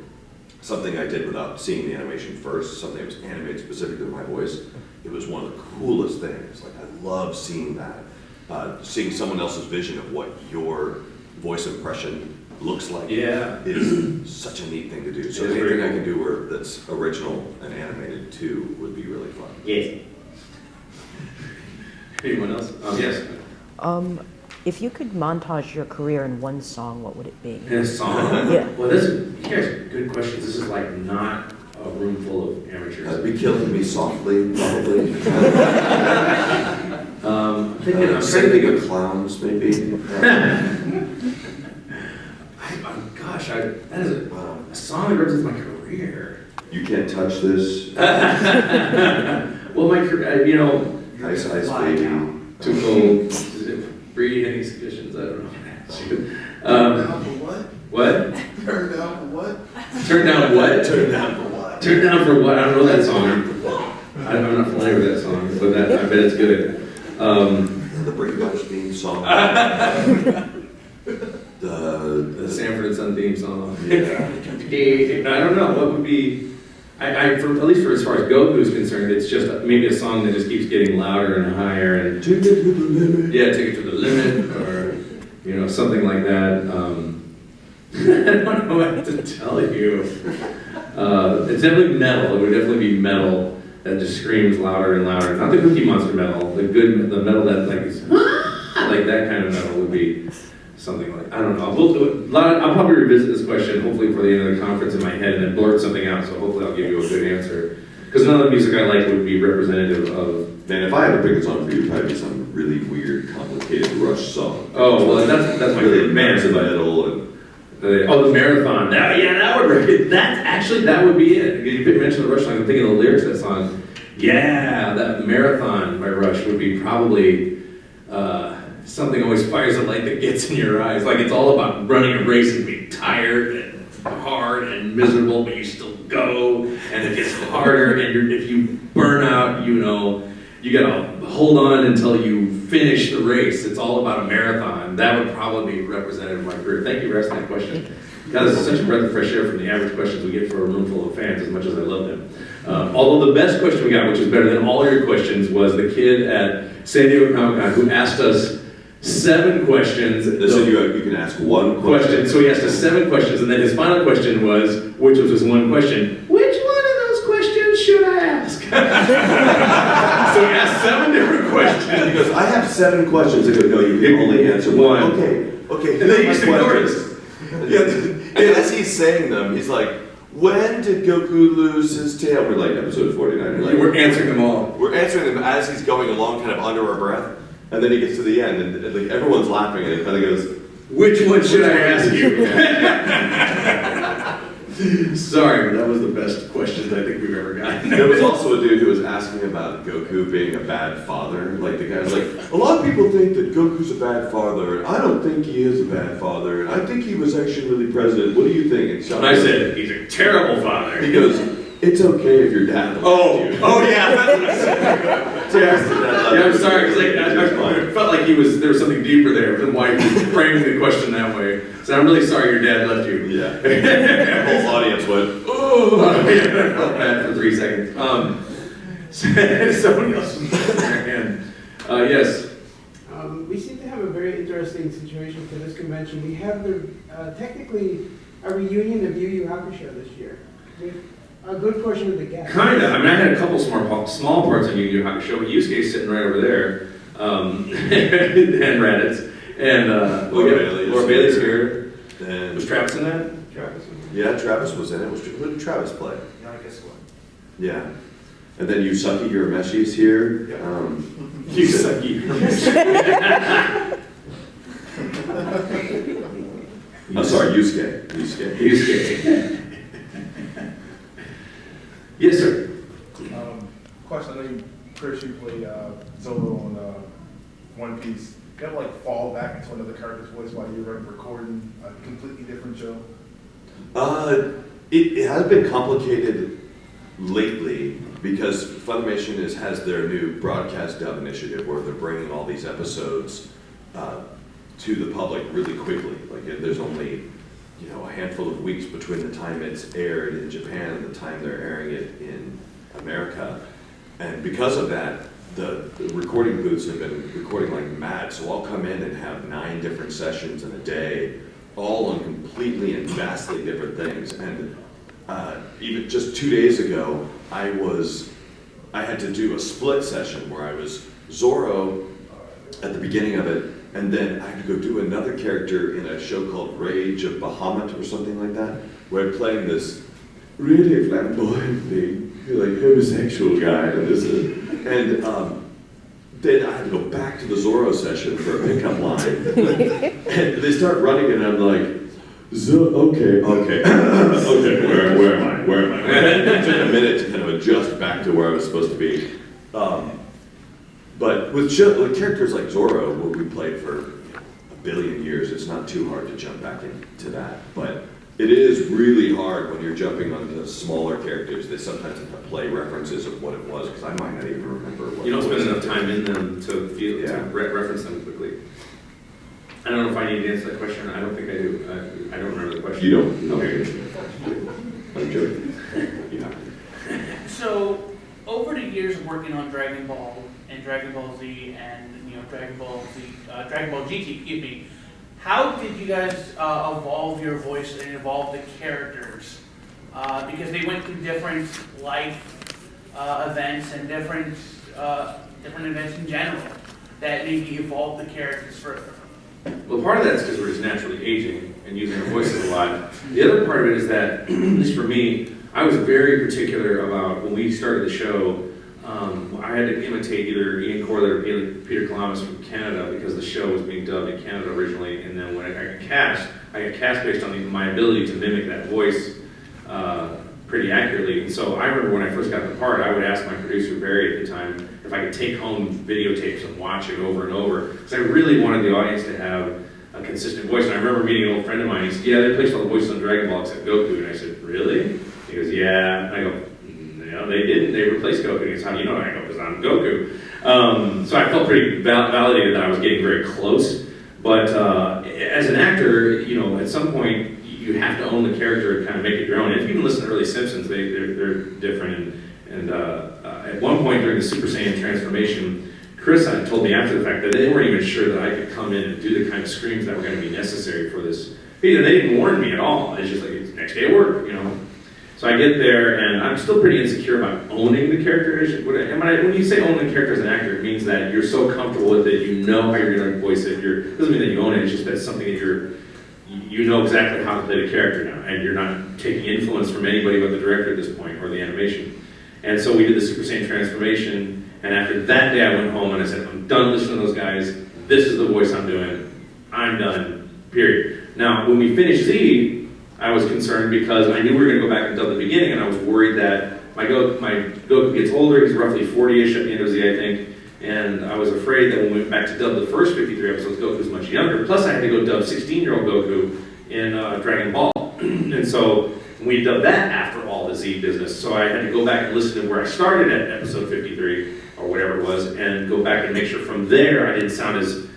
something I did without seeing the animation first, something that was animated specifically with my voice, it was one of the coolest things. Like, I love seeing that. Seeing someone else's vision of what your voice impression looks like is such a neat thing to do. So anything I can do that's original and animated too would be really fun. Yes. Anyone else? Yes. If you could montage your career in one song, what would it be? In a song? Yeah. Well, you guys are good questions. This is like not a room full of amateurs. Be Killing Me Softly, probably. I'm trying to think of clowns, maybe. Gosh, that is a song that represents my career. You Can't Touch This. Well, my career, Ice Ice Baby. Too cold. Breed any suggestions? I don't know. Turn down for what? What? Turn down for what? Turn down what? Turn down for what? Turn down for what? I don't know that song. I'm not familiar with that song, but I bet it's good. The Brainwash theme song. The Sanford and Son theme song. Yeah. I don't know. What would be... at least for as far as Goku is concerned, it's just maybe a song that just keeps getting louder and higher. And Take it to the limit. Yeah, take it to the limit, or something like that. I don't know what to tell you. It's definitely metal. It would definitely be metal that just screams louder and louder. Not the Cookie Monster metal. The metal that like is like that kind of metal would be something like, I don't know. I'll probably revisit this question hopefully for the end of the conference in my head and then blurt something out. So hopefully I'll give you a good answer. Because none of the music I like would be representative of. Man, if I had to pick a song for you, it'd probably be some really weird, complicated Rush song. Oh well, that's my really favorite band. metal and. The Marathon. That would be it. You mentioned the Rush song. I'm thinking of the lyrics of that song. Yeah, that Marathon by Rush would be probably something always fires a light that gets in your eyes. Like it's all about running a race and being tired and hard and miserable, but you still go, and it gets harder. And if you burn out, you gotta hold on until you finish the race. It's all about a marathon. That would probably be representative of my career. Thank you for asking that question. God, this is such a breath of fresh air from the average questions we get for a room full of fans, as much as I love them. Although the best question we got, which is better than all your questions, was the kid at San Diego Comic-Con who asked us 7 questions. They said you can ask one question. So he asked us 7 questions, and then his final question was, which was his one question, which one of those questions should I ask? So he asked 7 different questions. He goes, I have 7 questions. I go, no, you can only answer one. Okay. And then he just ignored us. And as he's saying them, he's like, when did Goku lose his tail? We're like, episode 49. We're answering them all. We're answering them as he's going along, kind of under our breath. And then he gets to the end, and like, everyone's laughing, and he kind of goes, which one should I ask you? Sorry, but that was the best questions I think we've ever gotten. There was also a dude who was asking about Goku being a bad father. Like, the guy was like, a lot of people think that Goku's a bad father, and I don't think he is a bad father, and I think he was actually really president. What do you think? And I said, he's a terrible father. He goes, it's okay if your dad loves you. Oh yeah, that's what I said. Yeah, I'm sorry, because I felt like there was something deeper there than why he was framing the question that way. So I'm really sorry your dad left you. Yeah. The whole audience went, oh. I felt bad for 3 seconds. Someone else was their hand. Yes. We seem to have a very interesting situation for this convention. We have technically a reunion of Yu Yu Hakusho this year. A good portion of the guests. Kinda. I mean, I had a couple small parts of Yu Yu Hakusho, but Yusuke's sitting right over there, and Raditz, and Laura Bailey's here. And was Travis in that? Travis. Yeah, Travis was in it. Who did Travis play? Yeah, I guess what? Yeah. And then Yusaki Urameshi is here. Yusaki. I'm sorry, Yusuke. Yusuke. Yes, sir. Question, I know you, Chris, you play Zolo on One Piece. You ever like fall back into another character's voice while you're recording a completely different show? It has been complicated lately because Funimation has their new broadcast dub initiative where they're bringing all these episodes to the public really quickly. Like there's only a handful of weeks between the time it's aired in Japan and the time they're airing it in America. And because of that, the recording booths have been recording like mad. So I'll come in and have 9 different sessions in a day, all on completely and vastly different things. And even just 2 days ago, I had to do a split session where I was Zoro at the beginning of it, and then I had to go do another character in a show called Rage of Bahamut or something like that, where I'm playing this really flamboyantly like homosexual guy, and then I had to go back to the Zorro session for a pickup line, and they start running, and I'm like, okay, okay, where am I? It took a minute to kind of adjust back to where I was supposed to be. But with characters like Zorro, what we played for a billion years, it's not too hard to jump back into that. But it is really hard when you're jumping onto smaller characters. They sometimes have to play references of what it was, because I might not even remember what You don't it was. spend enough time in them to feel to reference them quickly. I don't know if I need to answer that question. I don't think I do. I don't remember the question. You don't? Okay. I'm joking. Yeah. So, over the years of working on Dragon Ball and Dragon Ball Z and Dragon Ball GT, excuse me, how did you guys evolve your voice and evolve the characters? Because they went through different life events and different events in general that maybe evolved the characters further. Well, part of that is because we're just naturally aging and using our voices a lot. The other part of it is that, at least for me, I was very particular about when we started the show. I had to imitate either Ian Corlett or Peter Columbus from Canada because the show was being dubbed in Canada originally. And then when I got cast based on my ability to mimic that voice pretty accurately. And so I remember when I first got the part, I would ask my producer, Barry, at the time, if I could take home videotapes and watch it over and over. Because I really wanted the audience to have a consistent voice. And I remember meeting an old friend of mine. He said, yeah, they replaced all the voices on Dragon Ball except Goku. And I said, really? He goes, yeah. And I go, no, they didn't. They replaced Goku. And he goes, how do you know? And I go, because I'm Goku. So I felt pretty validated that I was getting very close. But as an actor, at some point, you have to own the character and kind of make it your own. And if you even listen to early Simpsons, they're different. And at one point during the Super Saiyan transformation, Chris had told me after the fact that they weren't even sure that I could come in and do the kind of screams that were going to be necessary for this. They didn't warn me at all. It's just like, it's next day at work, So I get there, and I'm still pretty insecure about owning the character. When you say own the character as an actor, it means that you're so comfortable with it, you know how you're going to voice it. It doesn't mean that you own it, it's just that it's something that you know exactly how to play the character now, and you're not taking influence from anybody but the director at this point, or the animation. And so we did the Super Saiyan transformation, and after that day I went home and I said, I'm done listening to those guys, this is the voice I'm doing, I'm done, period. Now, when we finished Z, I was concerned because I knew we were going to go back and dub the beginning, and I was worried that my Goku gets older, he's roughly 40-ish at the end of Z, I think, and I was afraid that when we went back to dub the first 53 episodes, Goku's much younger, plus I had to go dub 16-year-old Goku in Dragon Ball, and so we dubbed that after all the Z business, so I had to go back and listen to where I started at episode 53, or whatever it was, and go back and make sure from there I didn't sound as,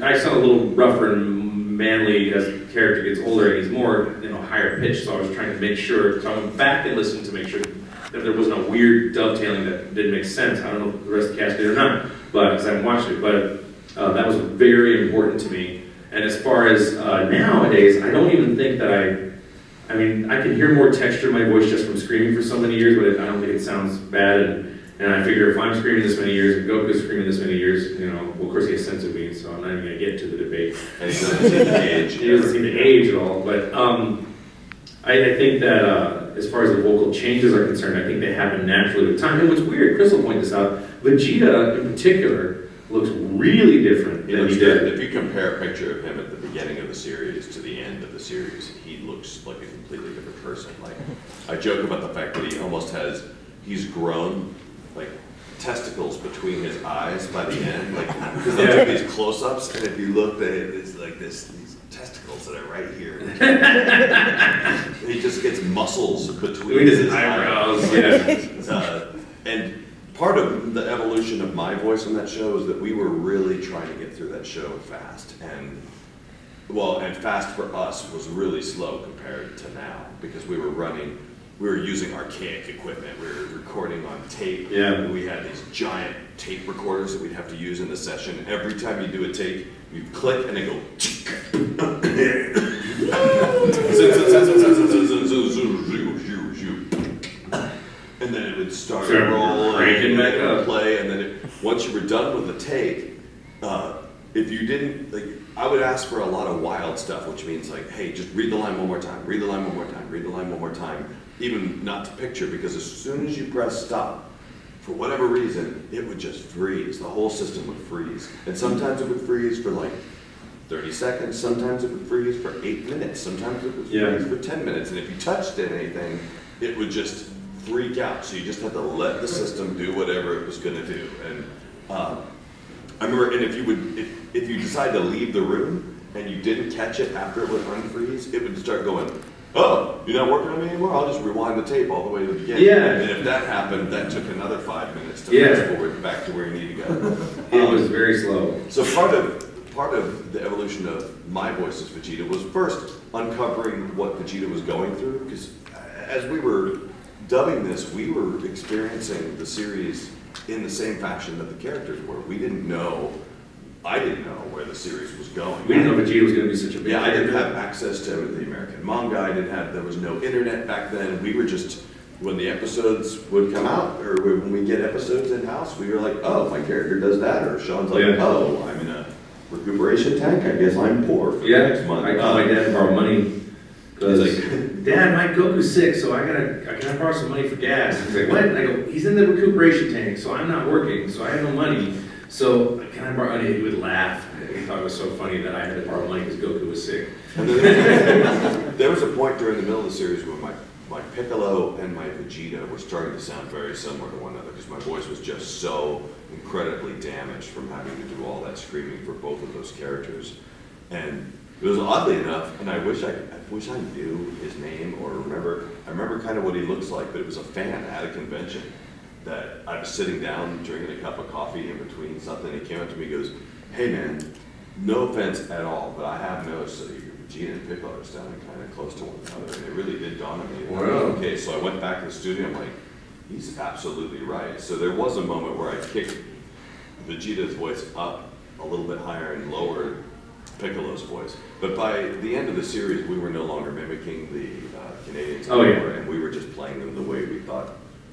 I sound a little rougher and manly as the character gets older and he's more, higher pitched, so I was trying to make sure, so I went back and listened to make sure that there wasn't a weird dovetailing that didn't make sense. I don't know if the rest of the cast did or not, but because I haven't watched it, but that was very important to me. And as far as nowadays, I don't even think that I can hear more texture in my voice just from screaming for so many years, but I don't think it sounds bad. And I figure if I'm screaming this many years, and Goku's screaming this many years, well, of course he has sense of me, so I'm not even going to get to the debate. And he doesn't seem to age. He doesn't seem to age at all, but I think that as far as the vocal changes are concerned, I think they happen naturally with time. And what's weird, Chris will point this out, Vegeta in particular looks really different than he did. If you compare a picture of him at the beginning of the series to the end of the series, he looks like a completely different person. Like, I joke about the fact that he's grown like testicles between his eyes by the end, like, because they took these close-ups, and if you look, it's like these testicles that are right here. He just gets muscles between his eyebrows. And part of the evolution of my voice on that show is that we were really trying to get through that show fast, and fast for us was really slow compared to now, because we were using archaic equipment. We were recording on tape. Yeah. We had these giant tape recorders that we'd have to use in the session. Every time you do a take, you click and they go. And then it would start to roll and play. And then once you were done with the take, if you didn't, like, I would ask for a lot of wild stuff, which means like, hey, just read the line one more time, read the line one more time, read the line one more time, even not to picture, because as soon as you press stop, for whatever reason, it would just freeze. The whole system would freeze. And sometimes it would freeze for like 30 seconds, sometimes it would freeze for 8 minutes, sometimes it would freeze for 10 minutes, and if you touched anything, it would just freak out. So you just had to let the system do whatever it was gonna do. And I remember, and if you decided to leave the room and you didn't catch it after it would unfreeze, it would start going, oh, you're not working on me anymore? I'll just rewind the tape all the way to the beginning. Yeah. And if that happened, that took another 5 minutes to fast forward back to where you need to go. It was very slow. So part of the evolution of my voice as Vegeta was first uncovering what Vegeta was going through, because as we were dubbing this, we were experiencing the series in the same fashion that the characters were. I didn't know where the series was going. We didn't know Vegeta was going to be such a big I didn't have access to the American manga. There was no internet back then. We were just, when the episodes would come out, or when we get episodes in-house, we were like, oh, my character does that, or Sean's like, oh, I'm in a recuperation tank, I guess I'm poor for the next month. I called my dad to borrow money, because like, Dad, my Goku's sick, so can I borrow some money for gas? He's like, what? And I go, he's in the recuperation tank, so I'm not working, so I have no money. So can I borrow money? He would laugh. He thought it was so funny that I had to borrow money because Goku was sick. And then there was a point during the middle of the series where my Piccolo and my Vegeta were starting to sound very similar to one another, because my voice was just so incredibly damaged from having to do all that screaming for both of those characters. And it was oddly enough, and I wish I knew his name or I remember kind of what he looks like, but it was a fan at a convention that I was sitting down drinking a cup of coffee in between something, and he came up to me and goes, hey man, no offense at all, but I have noticed that your Vegeta and Piccolo are sounding kind of close to one another, and it really did dawn on me. Okay, so I went back to the studio, I'm like, he's absolutely right. So there was a moment where I kicked Vegeta's voice up a little bit higher and lowered Piccolo's voice. But by the end of the series, we were no longer mimicking the Canadians anymore, and we were just playing them the way we thought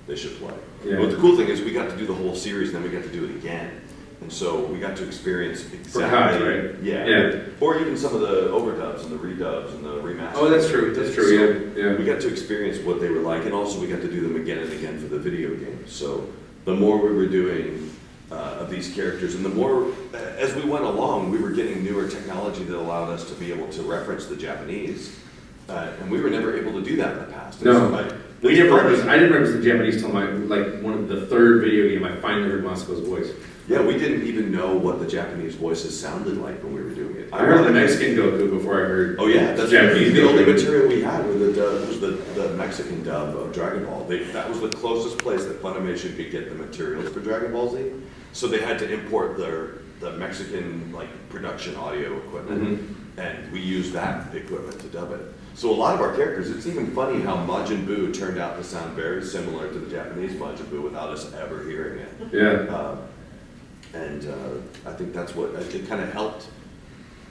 they should play. Yeah. But the cool thing is we got to do the whole series, and then we got to do it again. And so we got to experience exactly, right? Yeah. Or even some of the overdubs and the redubs and the remasters. Oh, that's true. That's true. Yeah. We got to experience what they were like, and also we got to do them again and again for the video game. So the more we were doing of these characters, and the more, as we went along, we were getting newer technology that allowed us to be able to reference the Japanese, and we were never able to do that in the past. No. So I didn't reference the Japanese till one of the third video game. I finally heard Moscow's voice. Yeah, we didn't even know what the Japanese voices sounded like when we were doing it. I heard the Mexican Goku before I heard. Oh yeah, that's Japanese. The only material we had was the Mexican dub of Dragon Ball. That was the closest place that Funimation could get the materials for Dragon Ball Z. So they had to import the Mexican production audio equipment, and we used that equipment to dub it. So a lot of our characters, it's even funny how Majin Buu turned out to sound very similar to the Japanese Majin Buu without us ever hearing it. Yeah. I think that's what, it kind of helped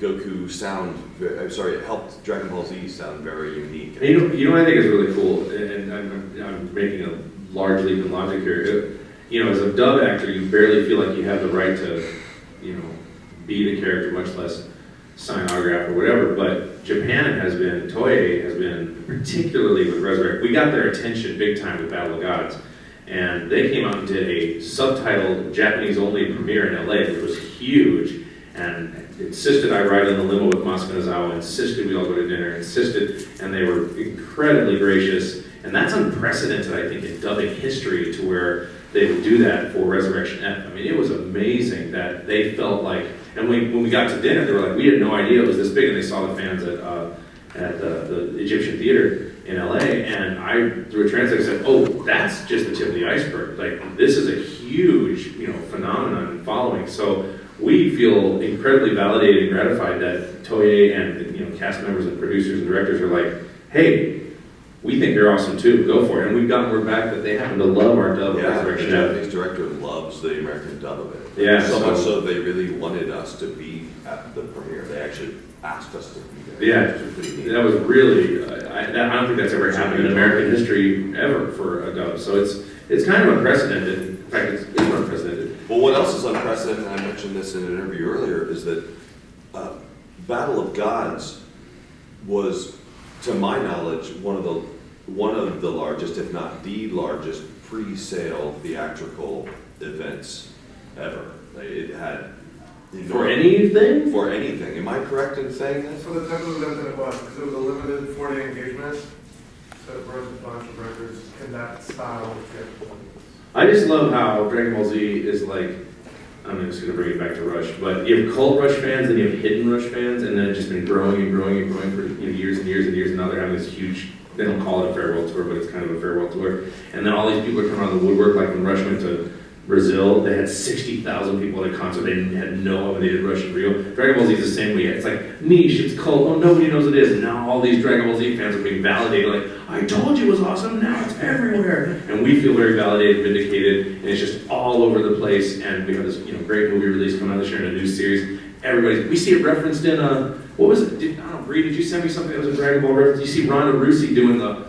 Goku sound, it helped Dragon Ball Z sound very unique. And you know what I think is really cool, and I'm making a large leap in logic here. As a dub actor, you barely feel like you have the right to, be the character, much less sign autograph or whatever, but Japan has been, Toei has been, particularly with Resurrect, we got their attention big time with Battle of Gods. And they came out and did a subtitled Japanese-only premiere in LA, which was huge, and insisted I ride in the limo with Masuka Nozawa, insisted we all go to dinner, insisted, and they were incredibly gracious. And that's unprecedented, I think, in dubbing history to where they would do that for Resurrection F. I mean, it was amazing that they felt like, and when we got to dinner, they were like, we had no idea it was this big, and they saw the fans at the Egyptian Theater in LA, and I, through a translator, said, oh, that's just the tip of the iceberg. Like, this is a huge, phenomenon and following. So we feel incredibly validated and gratified that Toei and, cast members and producers and directors are like, hey, we think you're awesome too, go for it. And we've gotten word back that they happen to love our dub of Yeah, the Resurrection. Japanese director loves the American dub of it. Yeah, So much so they really wanted us to be at the premiere. They actually asked us to be there. Yeah, Which was pretty neat. that was really, I don't think that's ever happened in American history ever for a dub. So it's kind of unprecedented. In fact, it's unprecedented. Well, what else is unprecedented, and I mentioned this in an interview earlier, is that Battle of Gods was, to my knowledge, one of the largest, if not the largest, pre-sale theatrical events ever. It had For anything? For anything. Am I correct in saying that? For the type of event that it was, because it was a limited 4-day engagement, so it broke a bunch of records in that style of theatrical. I just love how Dragon Ball Z is like, I'm just going to bring it back to Rush, but you have cult Rush fans and you have hidden Rush fans, and then it's just been growing and growing and growing for years and years and years, and now they're having this huge, they don't call it a farewell tour, but it's kind of a farewell tour. And then all these people are coming out of the woodwork, like when Rush went to Brazil, they had 60,000 people at a concert. They had no idea they did Rush in Rio. Dragon Ball Z is the same way. It's like niche, it's cult, oh, nobody knows it is. And now all these Dragon Ball Z fans are being validated, like, I told you it was awesome, now it's everywhere. And we feel very validated, vindicated, and it's just all over the place. And we have this great movie release coming out this year in a new series. We see it referenced in, what was it? I don't know, Bree, did you send me something that was a Dragon Ball reference? You see Ronda Rousey doing the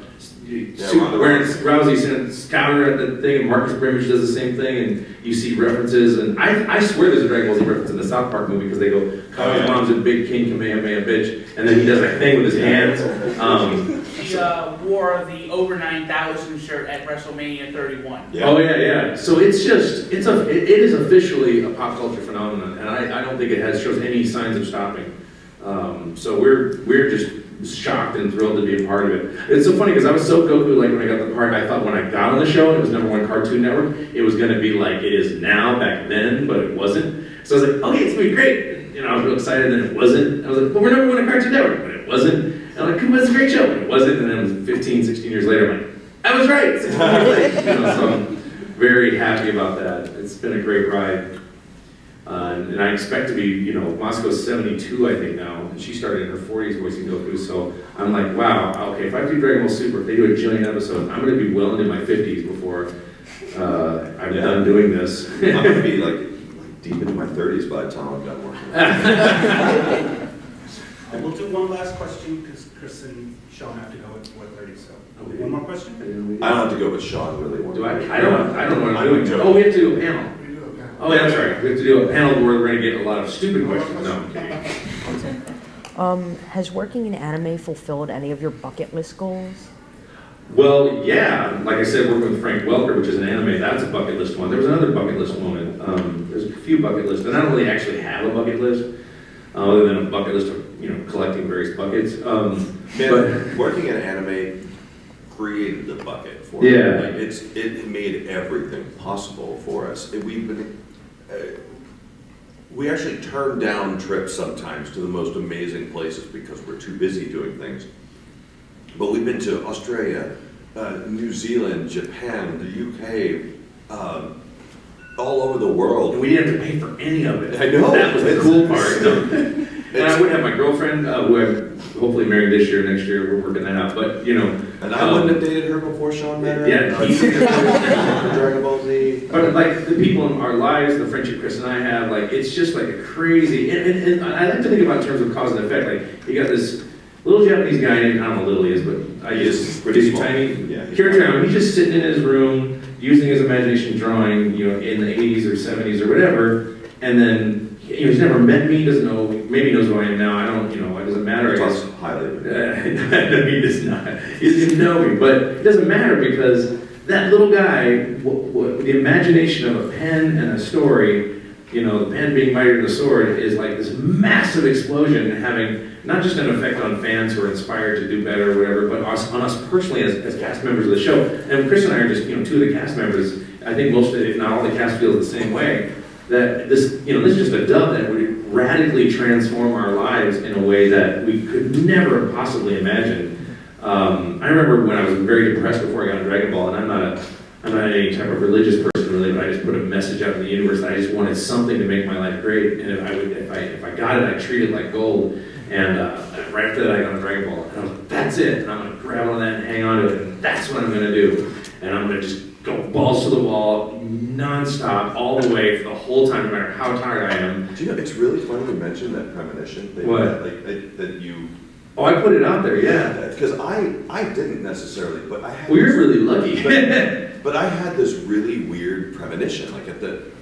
wearing Rousey scouter at the thing, and Marcus Brimage does the same thing, and you see references, and I swear there's a Dragon Ball Z reference in the South Park movie, because they go, Kami's mom's a big king Kamehameha bitch, and then he does that thing with his hands. He wore the over 9,000 shirt at WrestleMania 31. Yeah. Oh yeah. So it is officially a pop culture phenomenon, and I don't think it shows any signs of stopping. So we're just shocked and thrilled to be a part of it. It's so funny because I was so Goku, like when I got the part, I thought when I got on the show, it was #1 Cartoon Network, it was going to be like it is now back then, but it wasn't. So I was like, okay, it's going to be great. I was real excited, and then it wasn't. I was like, well, we're #1 Cartoon Network, but it wasn't. And I'm like, it's a great show, but it wasn't. And then 15, 16 years later, I'm like, I was right. 16 years later. So I'm very happy about that. It's been a great ride. And I expect to be, Moscow's 72, I think now, and she started in her 40s voicing Goku, so I'm like, wow, okay, if I do Dragon Ball Super, if they do a jillion episodes, I'm going to be well into my 50s before I'm done doing this. I'm going to be like deep into my 30s by the time I'm done working. We'll do one last question, because Chris and Sean have to go at 4:30, so. One more question? I don't have to go, but Sean really wants to. I don't know what I'm doing. Oh, we have to do a panel. Oh, yeah, that's right. We have to do a panel where we're going to get a lot of stupid questions. No, I'm kidding. Has working in anime fulfilled any of your bucket list goals? Well, yeah. Like I said, working with Frank Welker, which is an anime, that's a bucket list one. There was another bucket list one. There's a few bucket lists, but I don't really actually have a bucket list, other than a bucket list of, collecting various buckets. But working in anime created the bucket for me. Yeah. Like it made everything possible for us. We actually turn down trips sometimes to the most amazing places because we're too busy doing things. But we've been to Australia, New Zealand, Japan, the UK, all over the world. And we didn't have to pay for any of it. I know. That was the cool part. And I would have my girlfriend, who I'm hopefully married this year, next year, we're working that out. But, And I wouldn't have dated her before Sean met her. Yeah. Dragon Ball Z. But like the people in our lives, the friendship Chris and I have, like it's just like a crazy, and I like to think about in terms of cause and effect. Like you got this little Japanese guy named, I don't know how little he is, but I just pretty tiny. Yeah. Kirito, he's just sitting in his room, using his imagination drawing, in the 80s or 70s or whatever, and then he's never met me, doesn't know maybe knows who I am now. I don't, it doesn't matter. I guess. Highly. No, he does not. He doesn't know me, but it doesn't matter because that little guy, the imagination of a pen and a story, the pen being mightier than the sword, is like this massive explosion, having not just an effect on fans who are inspired to do better or whatever, but on us personally as cast members of the show. And Chris and I are just, two of the cast members. I think most, if not all, the cast feels the same way. That this is just a dub that would radically transform our lives in a way that we could never possibly imagine. I remember when I was very depressed before I got on Dragon Ball, and I'm not any type of religious person really, but I just put a message out in the universe that I just wanted something to make my life great, and if I got it, I'd treat it like gold. And right after that, I got on Dragon Ball, and I was like, that's it, and I'm gonna grab on that and hang on to it, and that's what I'm gonna do, and I'm gonna just go balls to the wall, non-stop, all the way for the whole time, no matter how tired I am. Do you know, it's really funny you mentioned that premonition thing. What? That you... Oh, I put it out there, yeah. Because I didn't necessarily, but I had... Well, you're really lucky. but I had this really weird premonition, like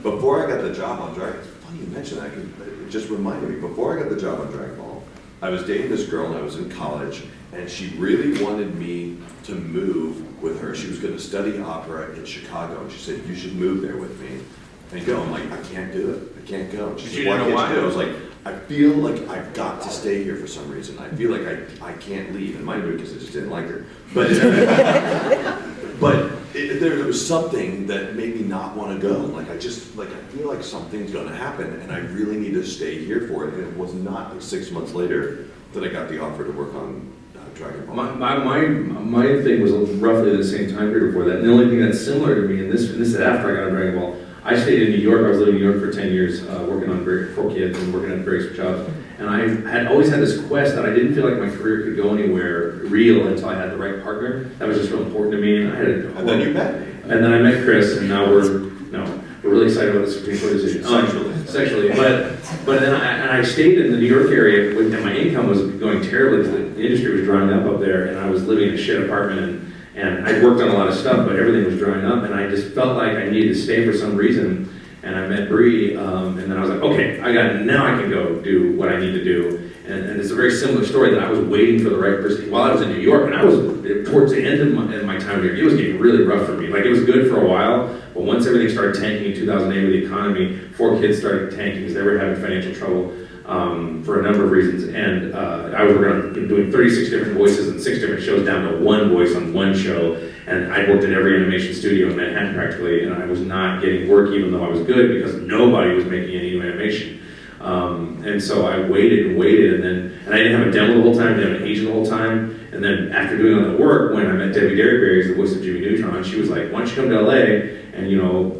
before I got the job on Dragon... It's funny you mentioned that, it just reminded me. Before I got the job on Dragon Ball, I was dating this girl and I was in college, and she really wanted me to move with her. She was going to study opera in Chicago, and she said, you should move there with me and go. I'm like, I can't do it. I can't go. And she said, why can't you do it? I was like, I feel like I've got to stay here for some reason. I feel like I can't leave. And mind you, because I just didn't like her. But there was something that made me not want to go. Like I feel like something's going to happen, and I really need to stay here for it. And it was not like 6 months later that I got the offer to work on Dragon Ball. My thing was roughly the same time period before that. And the only thing that's similar to me, and this is after I got on Dragon Ball, I stayed in New York. I was living in New York for 10 years, working on 4 kids and working at various jobs. And I had always had this quest that I didn't feel like my career could go anywhere real until I had the right partner. That was just real important to me. And then you met me. And then I met Chris, and now we're really excited about the Supreme Court decision. Sexually. But then I stayed in the New York area, and my income was going terribly because the industry was drying up there, and I was living in a shit apartment, and I worked on a lot of stuff, but everything was drying up, and I just felt like I needed to stay for some reason. And I met Bree, and then I was like, okay, now I can go do what I need to do. And it's a very similar story that I was waiting for the right person. While I was in New York, and I was towards the end of my time here, it was getting really rough for me. Like, it was good for a while, but once everything started tanking in 2008 with the economy, 4 kids started tanking because they were having financial trouble for a number of reasons. And I was doing 36 different voices and 6 different shows down to 1 voice on 1 show. And I worked in every animation studio in Manhattan practically, and I was not getting work even though I was good because nobody was making any new animation. And so I waited, and I didn't have a demo the whole time, didn't have an agent the whole time. And then after doing all that work, when I met Debbie Derryberry, who's the voice of Jimmy Neutron, she was like, why don't you come to LA and,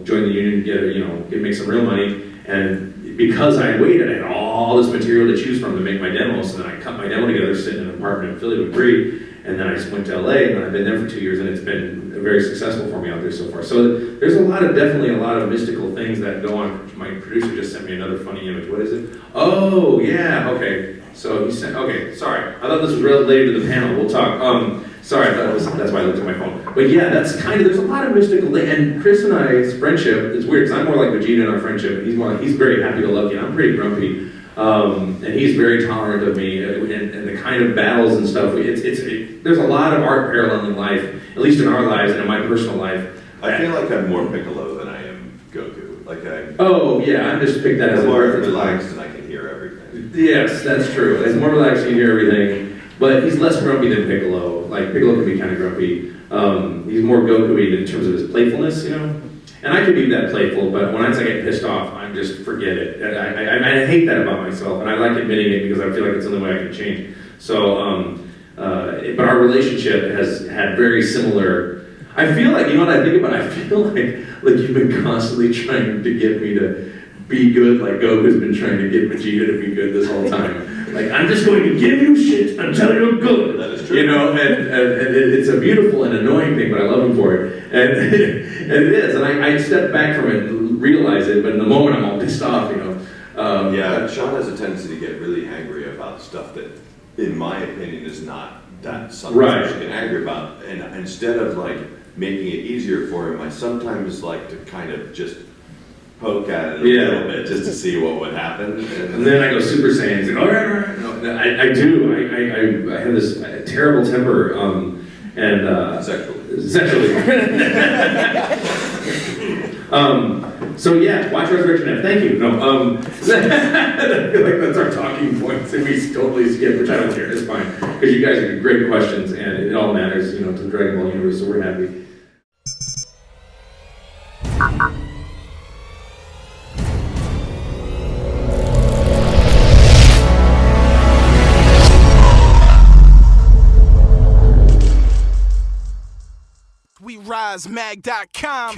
join the union, make some real money. And because I waited, I had all this material to choose from to make my demo. So then I cut my demo together, sitting in an apartment in Philly with Bree. And then I just went to LA, and I've been there for 2 years, and it's been very successful for me out there so far. So there's definitely a lot of mystical things that go on. My producer just sent me another funny image. What is it? Oh, yeah, okay. So he sent, okay, sorry. I thought this was related to the panel. We'll talk. Sorry, that's why I looked at my phone. But yeah, there's a lot of mystical things. And Chris and I's friendship is weird, because I'm more like Vegeta in our friendship, and he's very happy-go-lucky, and I'm pretty grumpy. And he's very tolerant of me, and the kind of battles and stuff. There's a lot of art parallel in life, at least in our lives and in my personal life. I feel like I'm more Piccolo than I am Goku. Oh yeah, I just picked that as a more reference. Relaxed and I can hear everything. Yes, that's true. He's more relaxed, you hear everything, but he's less grumpy than Piccolo. Like Piccolo can be kind of grumpy. He's more Goku-y in terms of his playfulness, And I can be that playful, but when I get pissed off, I just forget it. And I hate that about myself, and I like admitting it because I feel like it's the only way I can change. So, but our relationship has had very similar. I feel like, what I think about? I feel like you've been constantly trying to get me to be good, like Goku's been trying to get Vegeta to be good this whole time. Like, I'm just going to give you shit until you're good. That is true. And it's a beautiful and annoying thing, but I love him for it. And it is. And I step back from it and realize it, but in the moment I'm all pissed off, Yeah, Sean has a tendency to get really angry about stuff that, in my opinion, is not that something Right. you should get angry about. And instead of making it easier for him, I sometimes like to kind of just poke at it a little bit just to see what would happen. And then I go Super Saiyan. It's like, all right. No, I do. I have this terrible temper. And sexually. So yeah, watch Resurrection F. Thank you. No. I feel like that's our talking points, and we totally skip, which I don't care. It's fine because you guys are great questions, and it all matters, to the Dragon Ball universe. So we're happy. WeRiseMag.com